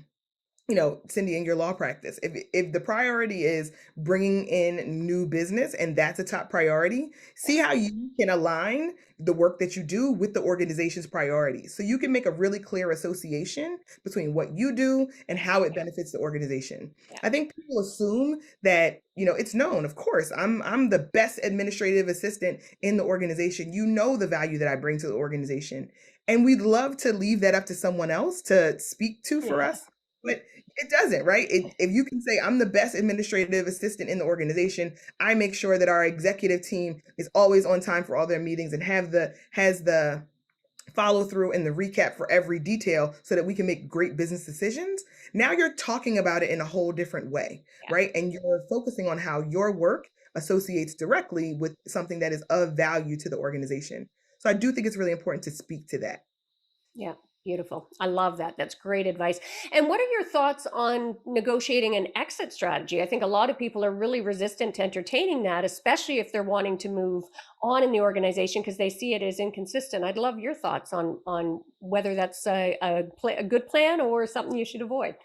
Speaker 2: Cindy, in your law practice, if the priority is bringing in new business and that's a top priority, see how you can align the work that you do with the organization's priorities. So you can make a really clear association between what you do and how it benefits the organization.
Speaker 1: Yeah.
Speaker 2: I think people assume that, it's known, of course, I'm the best administrative assistant in the organization. You know the value that I bring to the organization. And we'd love to leave that up to someone else to speak to for
Speaker 1: Yeah.
Speaker 2: us. But it doesn't, right? If you can say, I'm the best administrative assistant in the organization, I make sure that our executive team is always on time for all their meetings and has the follow through and the recap for every detail so that we can make great business decisions. Now you're talking about it in a whole different way,
Speaker 1: Yeah.
Speaker 2: right? And you're focusing on how your work associates directly with something that is of value to the organization. So I do think it's really important to speak to that.
Speaker 1: Yeah, beautiful. I love that. That's great advice. And what are your thoughts on negotiating an exit strategy? I think a lot of people are really resistant to entertaining that, especially if they're wanting to move on in the organization because they see it as inconsistent. I'd love your thoughts on whether that's a good plan or something you should avoid.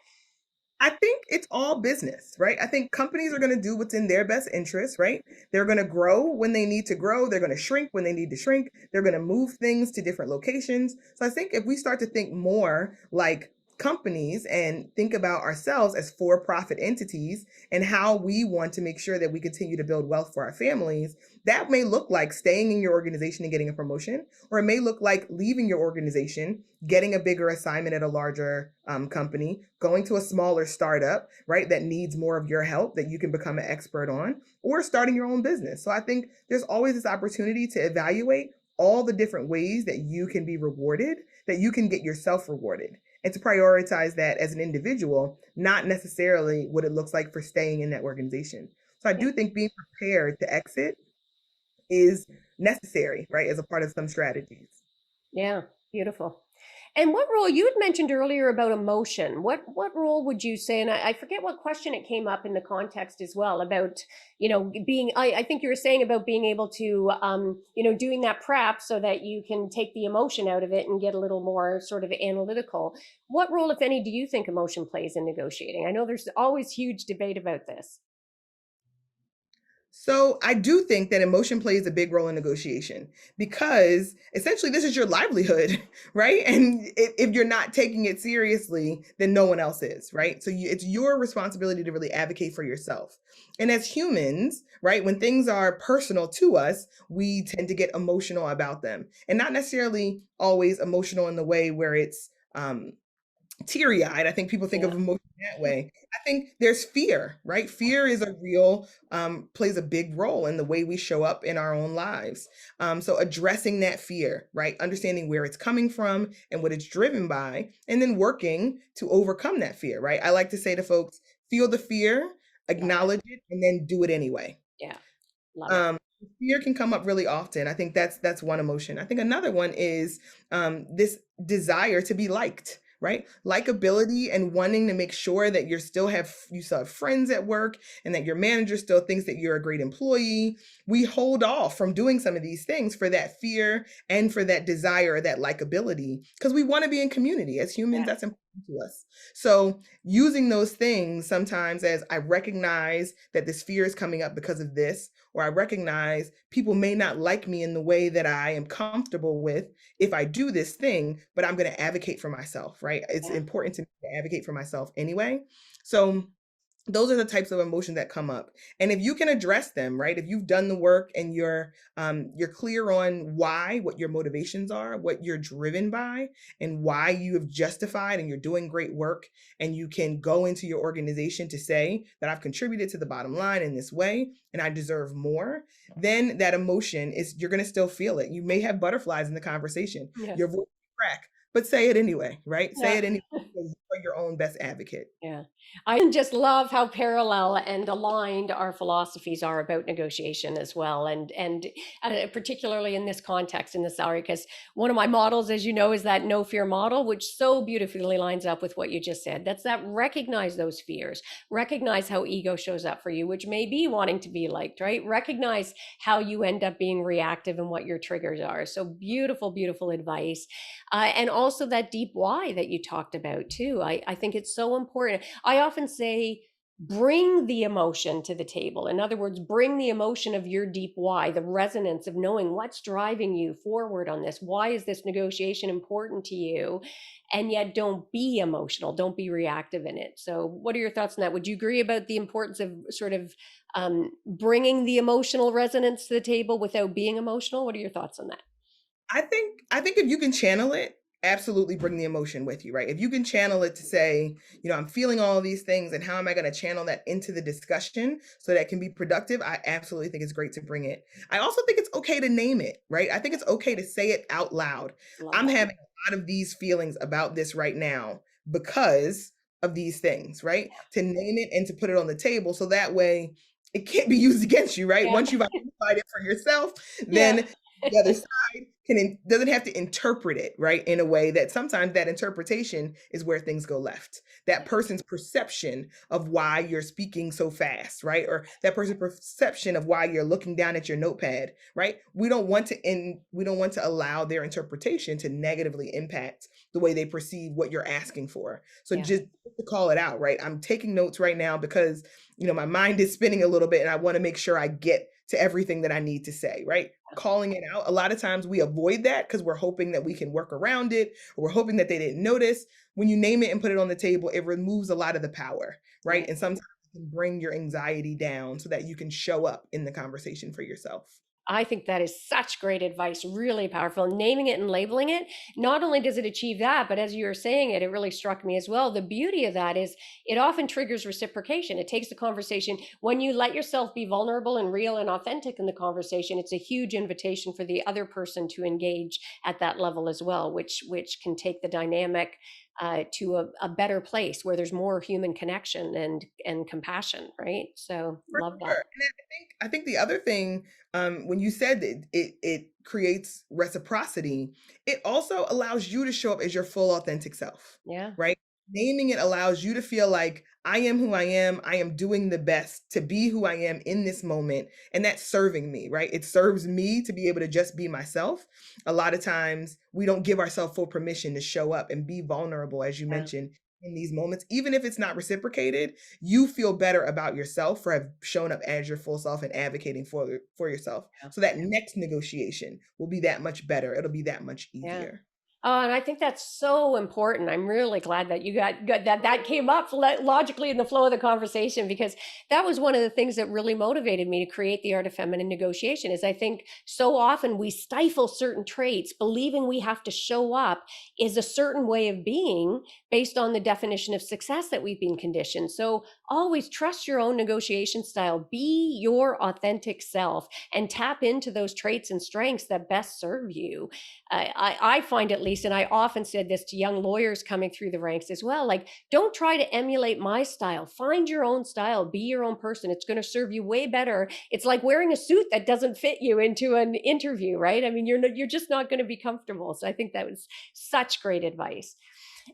Speaker 2: I think it's all business, right? I think companies are going to do what's in their best interest, right? They're going to grow when they need to grow. They're going to shrink when they need to shrink. They're going to move things to different locations. So I think if we start to think more like companies and think about ourselves as for-profit entities and how we want to make sure that we continue to build wealth for our families, that may look like staying in your organization and getting a promotion, or it may look like leaving your organization, getting a bigger assignment at a larger company, going to a smaller startup, right, that needs more of your help that you can become an expert on, or starting your own business. So I think there's always this opportunity to evaluate all the different ways that you can be rewarded, that you can get yourself rewarded, and to prioritize that as an individual, not necessarily what it looks like for staying in that organization. So I
Speaker 1: Yeah.
Speaker 2: do think being prepared to exit is necessary, right, as a part of some strategies.
Speaker 1: Yeah, beautiful. And what role you had mentioned earlier about emotion? What role would you say? And I forget what question it came up in the context as well about, being. I think you were saying about being able to, doing that prep so that you can take the emotion out of it and get a little more sort of analytical. What role, if any, do you think emotion plays in negotiating? I know there's always huge debate about this.
Speaker 2: So I do think that emotion plays a big role in negotiation because essentially this is your livelihood, right? And if you're not taking it seriously, then no one else is, right? So it's your responsibility to really advocate for yourself. And as humans, right, when things are personal to us, we tend to get emotional about them, and not necessarily always emotional in the way where it's teary-eyed. I think people think
Speaker 1: Yeah.
Speaker 2: of emotion that way. I think there's fear, right? Fear is a real plays a big role in the way we show up in our own lives. So addressing that fear, right? Understanding where it's coming from and what it's driven by, and then working to overcome that fear, right? I like to say to folks, feel the fear,
Speaker 1: Love it.
Speaker 2: acknowledge it, and then do it anyway.
Speaker 1: Yeah. Love it.
Speaker 2: Um, Fear can come up really often. I think that's one emotion. I think another one is this desire to be liked, right? Likability and wanting to make sure that you still have friends at work and that your manager still thinks that you're a great employee. We hold off from doing some of these things for that fear and for that desire, that likability, because we want to be in community. As humans,
Speaker 1: Yeah.
Speaker 2: that's important to us. So using those things sometimes as I recognize that this fear is coming up because of this, or I recognize people may not like me in the way that I am comfortable with if I do this thing, but I'm going to advocate for myself, right? It's
Speaker 1: Yeah.
Speaker 2: important to me to advocate for myself anyway. So those are the types of emotions that come up. And if you can address them, right? If you've done the work and you're clear on why, what your motivations are, what you're driven by, and why you have justified and you're doing great work, and you can go into your organization to say that I've contributed to the bottom line in this way and I deserve more, then that emotion is, you're going to still feel it. You may have butterflies in the conversation.
Speaker 1: Yes.
Speaker 2: Your voice will crack, but say it anyway, right? Say
Speaker 1: Yeah.
Speaker 2: it anyway because you're your own best advocate.
Speaker 1: Yeah. I just love how parallel and aligned our philosophies are about negotiation as well. And particularly in this context, in the salary, because one of my models, as you know, is that no fear model, which so beautifully lines up with what you just said. That's that recognize those fears, recognize how ego shows up for you, which may be wanting to be liked, right? Recognize how you end up being reactive and what your triggers are. So beautiful, beautiful advice. And also that deep why that you talked about too. I think it's so important. I often say, bring the emotion to the table. In other words, bring the emotion of your deep why, the resonance of knowing what's driving you forward on this. Why is this negotiation important to you? And yet don't be emotional, don't be reactive in it. So what are your thoughts on that? Would you agree about the importance of sort of bringing the emotional resonance to the table without being emotional? What are your thoughts on that?
Speaker 2: I think if you can channel it, absolutely bring the emotion with you, right? If you can channel it to say, I'm feeling all of these things and how am I going to channel that into the discussion so that it can be productive, I absolutely think it's great to bring it. I also think it's okay to name it, right? I think it's okay to say it out loud.
Speaker 1: Love
Speaker 2: I'm
Speaker 1: that.
Speaker 2: having a lot of these feelings about this right now because of these things, right? To name it and to put it on the table so that way it can't be used against you, right?
Speaker 1: Yeah.
Speaker 2: Once you've identified it for yourself,
Speaker 1: Yeah.
Speaker 2: then the other side doesn't have to interpret it, right, in a way that sometimes that interpretation is where things go left. That person's perception of why you're speaking so fast, right, or that person's perception of why you're looking down at your notepad, right? We don't want to allow their interpretation to negatively impact the way they perceive what you're asking for. So
Speaker 1: Yeah.
Speaker 2: just to call it out, right? I'm taking notes right now because my mind is spinning a little bit and I want to make sure I get to everything that I need to say, right? Calling it out. A lot of times we avoid that because we're hoping that we can work around it, or we're hoping that they didn't notice. When you name it and put it on the table, it removes a lot of the power, right?
Speaker 1: Right.
Speaker 2: And sometimes it can bring your anxiety down so that you can show up in the conversation for yourself.
Speaker 1: I think that is such great advice, really powerful. Naming it and labeling it, not only does it achieve that, but as you were saying it, it really struck me as well. The beauty of that is it often triggers reciprocation. It takes the conversation, when you let yourself be vulnerable and real and authentic in the conversation, it's a huge invitation for the other person to engage at that level as well, which can take the dynamic to a better place where there's more human connection and compassion, right? So
Speaker 2: For
Speaker 1: love
Speaker 2: sure.
Speaker 1: that.
Speaker 2: And I think the other thing, when you said that it creates reciprocity, it also allows you to show up as your full authentic self,
Speaker 1: Yeah.
Speaker 2: right? Naming it allows you to feel like I am who I am. I am doing the best to be who I am in this moment. And that's serving me, right? It serves me to be able to just be myself. A lot of times we don't give ourselves full permission to show up and be vulnerable, as you
Speaker 1: Yeah.
Speaker 2: mentioned, in these moments. Even if it's not reciprocated, you feel better about yourself for have shown up as your full self and advocating for yourself.
Speaker 1: Yeah.
Speaker 2: So that next negotiation will be that much better. It'll be that much
Speaker 1: Yeah.
Speaker 2: easier.
Speaker 1: Oh, and I think that's so important. I'm really glad that you got that came up logically in the flow of the conversation, because that was one of the things that really motivated me to create the art of feminine negotiation. Is I think so often we stifle certain traits, believing we have to show up is a certain way of being based on the definition of success that we've been conditioned. So always trust your own negotiation style. Be your authentic self and tap into those traits and strengths that best serve you. I find, at least, and I often said this to young lawyers coming through the ranks as well, like, don't try to emulate my style. Find your own style, be your own person. It's going to serve you way better. It's like wearing a suit that doesn't fit you into an interview, right? I mean, you're just not going to be comfortable. So I think that was such great advice.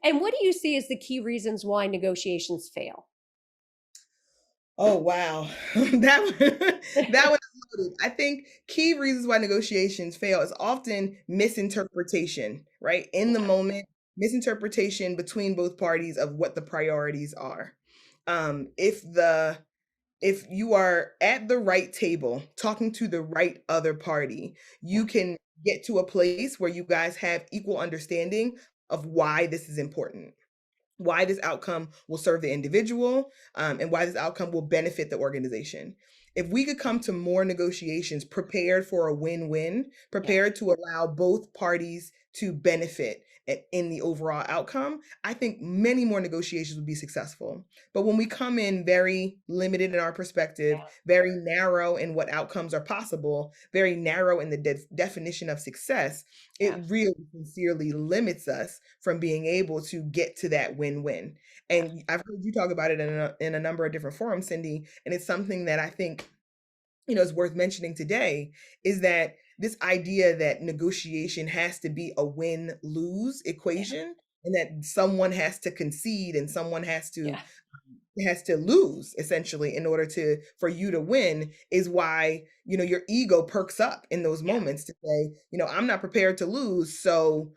Speaker 1: And what do you see as the key reasons why negotiations fail?
Speaker 2: Oh wow. That one is loaded. I think key reasons why negotiations fail is often misinterpretation, right? In the moment, misinterpretation between both parties of what the priorities are. Um, if the if you are at the right table talking to the right other party, you can get to a place where you guys have equal understanding of why this is important. why this outcome will serve the individual, and why this outcome will benefit the organization. If we could come to more negotiations prepared for a win-win,
Speaker 1: Yeah,
Speaker 2: prepared to allow both parties to benefit in the overall outcome, I think many more negotiations would be successful. But when we come in very limited in our perspective,
Speaker 1: yeah,
Speaker 2: very narrow in what outcomes are possible, very narrow in the definition of success, it
Speaker 1: yeah,
Speaker 2: really sincerely limits us from being able to get to that win-win.
Speaker 1: yeah,
Speaker 2: And I've heard you talk about it in a number of different forums, Cindy, and it's something that I think, is worth mentioning today, is that this idea that negotiation has to be a win-lose equation, and that someone has to concede and someone
Speaker 1: yeah,
Speaker 2: has to lose essentially in order to for you to win, is why your ego perks up in those
Speaker 1: yeah,
Speaker 2: moments to say, I'm not prepared to lose, so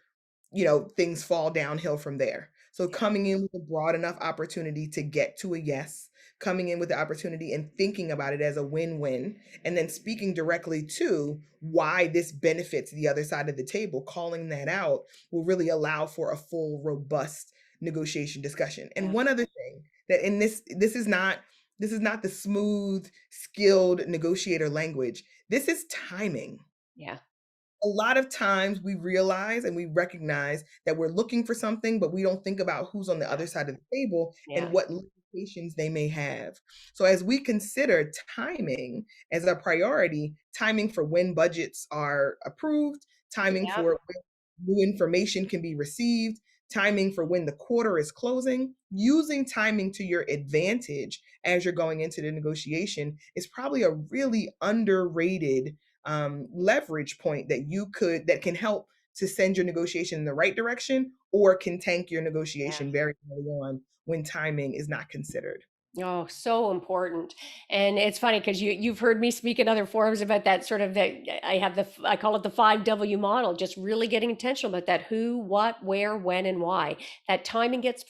Speaker 2: things fall downhill from there. So
Speaker 1: yeah,
Speaker 2: coming in with a broad enough opportunity to get to a yes, coming in with the opportunity and thinking about it as a win-win, and then speaking directly to why this benefits the other side of the table, calling that out will really allow for a full, robust negotiation discussion. And
Speaker 1: yeah,
Speaker 2: one other thing that in this is not the smooth, skilled negotiator language. This is timing.
Speaker 1: yeah,
Speaker 2: A lot of times we realize and we recognize that we're looking for something, but we don't think about who's on the other side of the table
Speaker 1: yeah,
Speaker 2: and what limitations they may have. So as we consider timing as a priority, timing for when budgets are approved, timing
Speaker 1: yeah,
Speaker 2: for when new information can be received, timing for when the quarter is closing, using timing to your advantage as you're going into the negotiation is probably a really underrated leverage point that can help to send your negotiation in the right direction, or can tank your
Speaker 1: yeah.
Speaker 2: negotiation very early on when timing is not considered.
Speaker 1: Oh, so important. And it's funny because you've heard me speak in other forums about that sort of that I call it the 5W model, just really getting intentional about that who, what, where, when, and why. That timing gets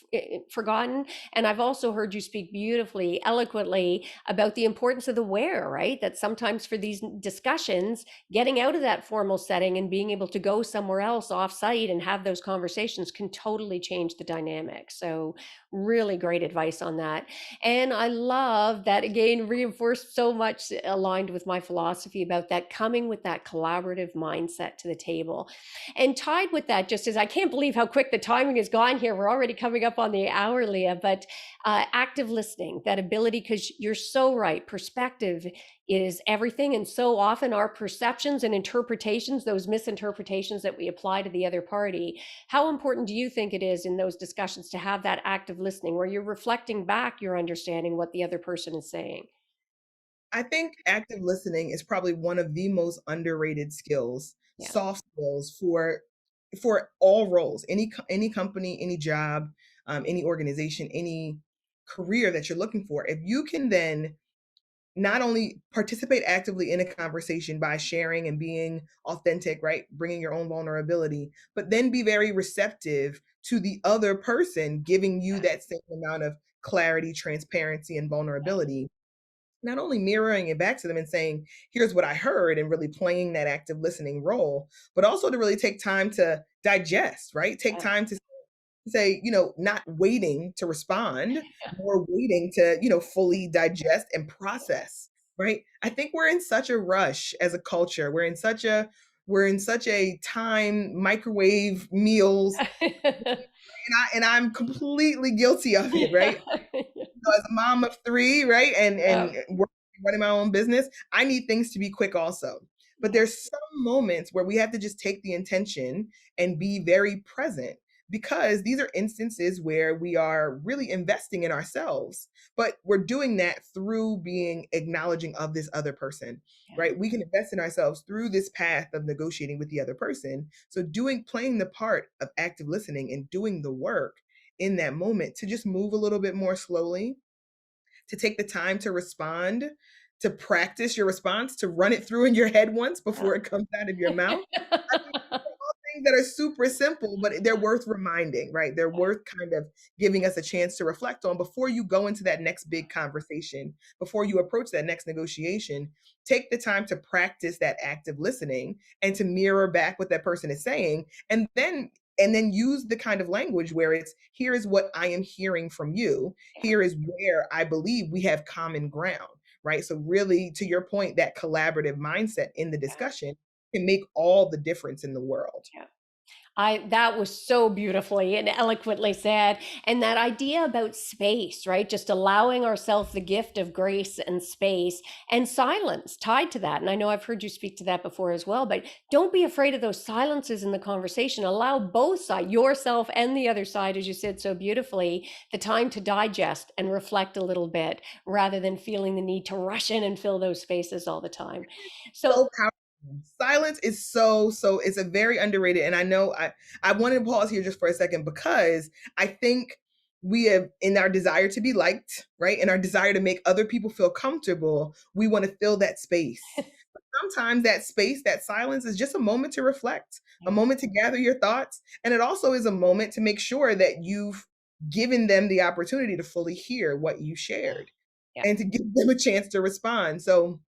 Speaker 1: forgotten. And I've also heard you speak beautifully, eloquently about the importance of the where, right? That sometimes for these discussions, getting out of that formal setting and being able to go somewhere else off site and have those conversations can totally change the dynamic. So really great advice on that. And I love that again, reinforced so much aligned with my philosophy about that coming with that collaborative mindset to the table. And tied with that, just as I can't believe how quick the timing has gone here. We're already coming up on the hour, Leah, but active listening, that ability, because you're so right. Perspective is everything. And so often our perceptions and interpretations, those misinterpretations that we apply to the other party, how important do you think it is in those discussions to have that active listening where you're reflecting back your understanding what the other person is saying?
Speaker 2: I think active listening is probably one of the most underrated skills,
Speaker 1: Yeah,
Speaker 2: soft skills for all roles, any company, any job, any organization, any career that you're looking for. If you can then not only participate actively in a conversation by sharing and being authentic, right? Bringing your own vulnerability, but then be very receptive to the other person giving you
Speaker 1: yeah,
Speaker 2: that same amount of clarity, transparency, and vulnerability. Not only mirroring it back to them and saying, here's what I heard, and really playing that active listening role, but also to really take time to digest, right? Take
Speaker 1: yeah,
Speaker 2: time to say, not waiting to respond,
Speaker 1: yeah,
Speaker 2: more waiting to, fully digest and process, right? I think we're in such a rush as a culture. We're in such a time microwave meals, and I'm completely guilty of it,
Speaker 1: yeah,
Speaker 2: right? As a mom of three, right, and
Speaker 1: yeah,
Speaker 2: running my own business, I need things to be quick also. But
Speaker 1: yeah,
Speaker 2: there's some moments where we have to just take the intention and be very present, because these are instances where we are really investing in ourselves, but we're doing that through being acknowledging of this other person,
Speaker 1: yeah.
Speaker 2: right? We can invest in ourselves through this path of negotiating with the other person. So playing the part of active listening and doing the work in that moment to just move a little bit more slowly, to take the time to respond, to practice your response, to run it through in your head once before it comes out of your mouth. I think these are all things that are super simple, but they're worth reminding, right? They're worth kind of giving us a chance to reflect on before you go into that next big conversation, before you approach that next negotiation. Take the time to practice that active listening and to mirror back what that person is saying. And then and then use the kind of language where it's, here is what I am hearing from you.
Speaker 1: Yeah.
Speaker 2: Here is where I believe we have common ground, right? So really, to your point, that collaborative mindset in the
Speaker 1: Yeah.
Speaker 2: discussion can make all the difference in the world.
Speaker 1: Yeah. That was so beautifully and eloquently said. And that idea about space, right? Just allowing ourselves the gift of grace and space and silence tied to that. And I know I've heard you speak to that before as well, but don't be afraid of those silences in the conversation. Allow both sides, yourself and the other side, as you said so beautifully, the time to digest and reflect a little bit rather than feeling the need to rush in and fill those spaces all the time. So,
Speaker 2: So powerful. Silence is so it's a very underrated, and I know I wanted to pause here just for a second because I think we have, in our desire to be liked, right? In our desire to make other people feel comfortable, we want to fill that space. But sometimes that space, that silence is just a moment to reflect, a
Speaker 1: yeah,
Speaker 2: moment to gather your thoughts, and it also is a moment to make sure that you've given them the opportunity to fully hear what you
Speaker 1: yeah,
Speaker 2: shared
Speaker 1: yeah,
Speaker 2: and to give them a chance to respond. So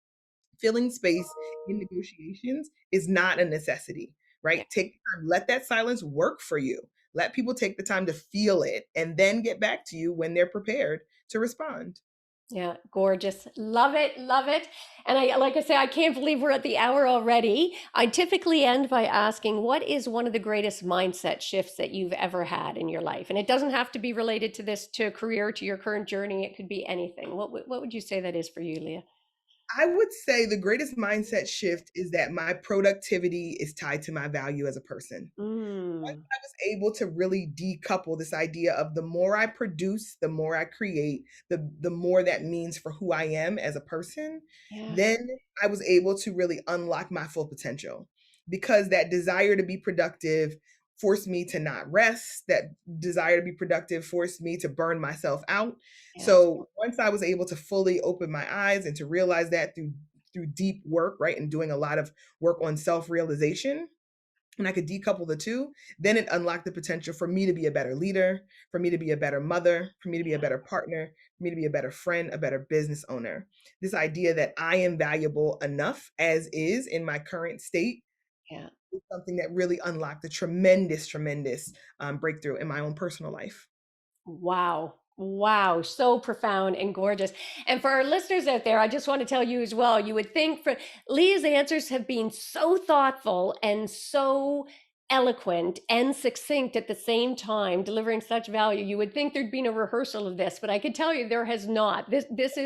Speaker 2: filling space in negotiations is not a necessity,
Speaker 1: yeah.
Speaker 2: right? Take the time, let that silence work for you. Let people take the time to feel it and then get back to you when they're prepared to respond.
Speaker 1: Yeah, gorgeous. Love it, love it. And I like I say, I can't believe we're at the hour already. I typically end by asking, what is one of the greatest mindset shifts that you've ever had in your life? And it doesn't have to be related to this, to a career, to your current journey. It could be anything. What would you say that is for you, Leah?
Speaker 2: I would say the greatest mindset shift is that my productivity is tied to my value as a person.
Speaker 1: Mm,
Speaker 2: I was able to really decouple this idea of the more I produce, the more I create, the more that means for who I am as a person,
Speaker 1: yeah,
Speaker 2: then I was able to really unlock my full potential because that desire to be productive forced me to not rest. That desire to be productive forced me to burn myself out.
Speaker 1: yes,
Speaker 2: So once I was able to fully open my eyes and to realize that through deep work, right, and doing a lot of work on self-realization, and I could decouple the two, then it unlocked the potential for me to be a better leader, for me to be a better mother, for me to be a
Speaker 1: yeah,
Speaker 2: better partner, for me to be a better friend, a better business owner. This idea that I am valuable enough as is in my current state
Speaker 1: yeah.
Speaker 2: is something that really unlocked a tremendous breakthrough in my own personal life.
Speaker 1: Wow. Wow. So profound and gorgeous. And for our listeners out there, I just want to tell you as well, you would think for Leah's answers have been so thoughtful and so eloquent and succinct at the same time, delivering such value. You would think there'd been a rehearsal of this, but I can tell you there has not. This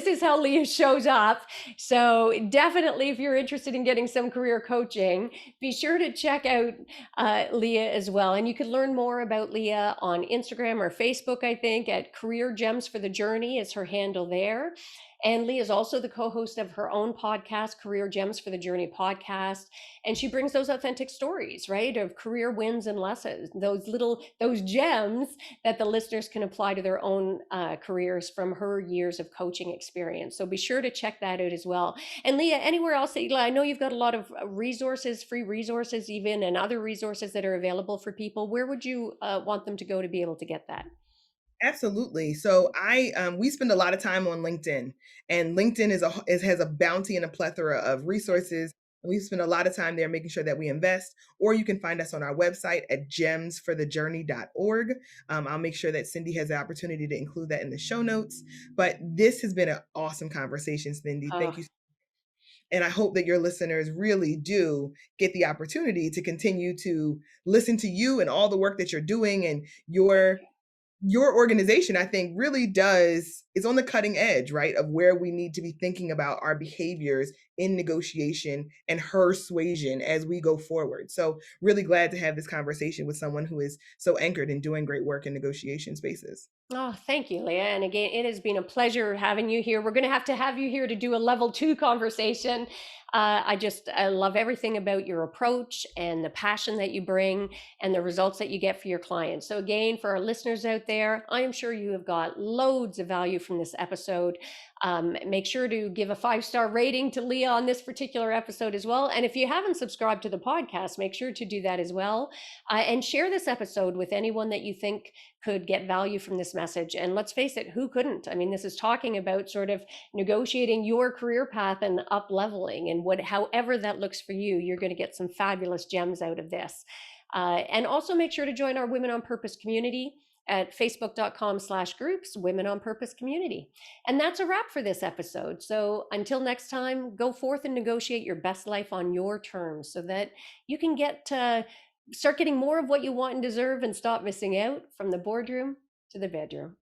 Speaker 1: is how Leah shows up. So definitely if you're interested in getting some career coaching, be sure to check out Leah as well. And you can learn more about Leah on Instagram or Facebook, I think, at Career Gems for the Journey is her handle there. And Leah is also the co-host of her own podcast, Career Gems for the Journey podcast. And she brings those authentic stories, right, of career wins and lessons, those gems that the listeners can apply to their own careers from her years of coaching experience. So be sure to check that out as well. And Leah, anywhere else that I know you've got a lot of resources, free resources even, and other resources that are available for people. Where would you want them to go to be able to get that?
Speaker 2: Absolutely. So we spend a lot of time on LinkedIn, and LinkedIn has a bounty and a plethora of resources. We spend a lot of time there making sure that we invest, or you can find us on our website at gemsforthejourney.org. I'll make sure that Cindy has the opportunity to include that in the show notes. But this has been an awesome conversation, Cindy.
Speaker 1: Oh,
Speaker 2: Thank you. And I hope that your listeners really do get the opportunity to continue to listen to you and all the work that you're doing, and your organization, I think, really does is on the cutting edge, right, of where we need to be thinking about our behaviors in negotiation and HERsuasion as we go forward. So really glad to have this conversation with someone who is so anchored in doing great work in negotiation spaces.
Speaker 1: oh, thank you, Leah. And again, it has been a pleasure having you here. We're going to have you here to do a level 2 conversation. I love everything about your approach and the passion that you bring and the results that you get for your clients. So again, for our listeners out there, I am sure you have got loads of value from this episode. Make sure to give a 5-star rating to Leah on this particular episode as well. And if you haven't subscribed to the podcast, make sure to do that as well. And share this episode with anyone that you think could get value from this message. And let's face it, who couldn't? I mean, this is talking about sort of negotiating your career path and up leveling, and however that looks for you, you're going to get some fabulous gems out of this. And also make sure to join our Women on Purpose community at facebook.com/groups, Women on Purpose Community. And that's a wrap for this episode. So until next time, go forth and negotiate your best life on your terms so that you can start getting more of what you want and deserve and stop missing out from the boardroom to the bedroom.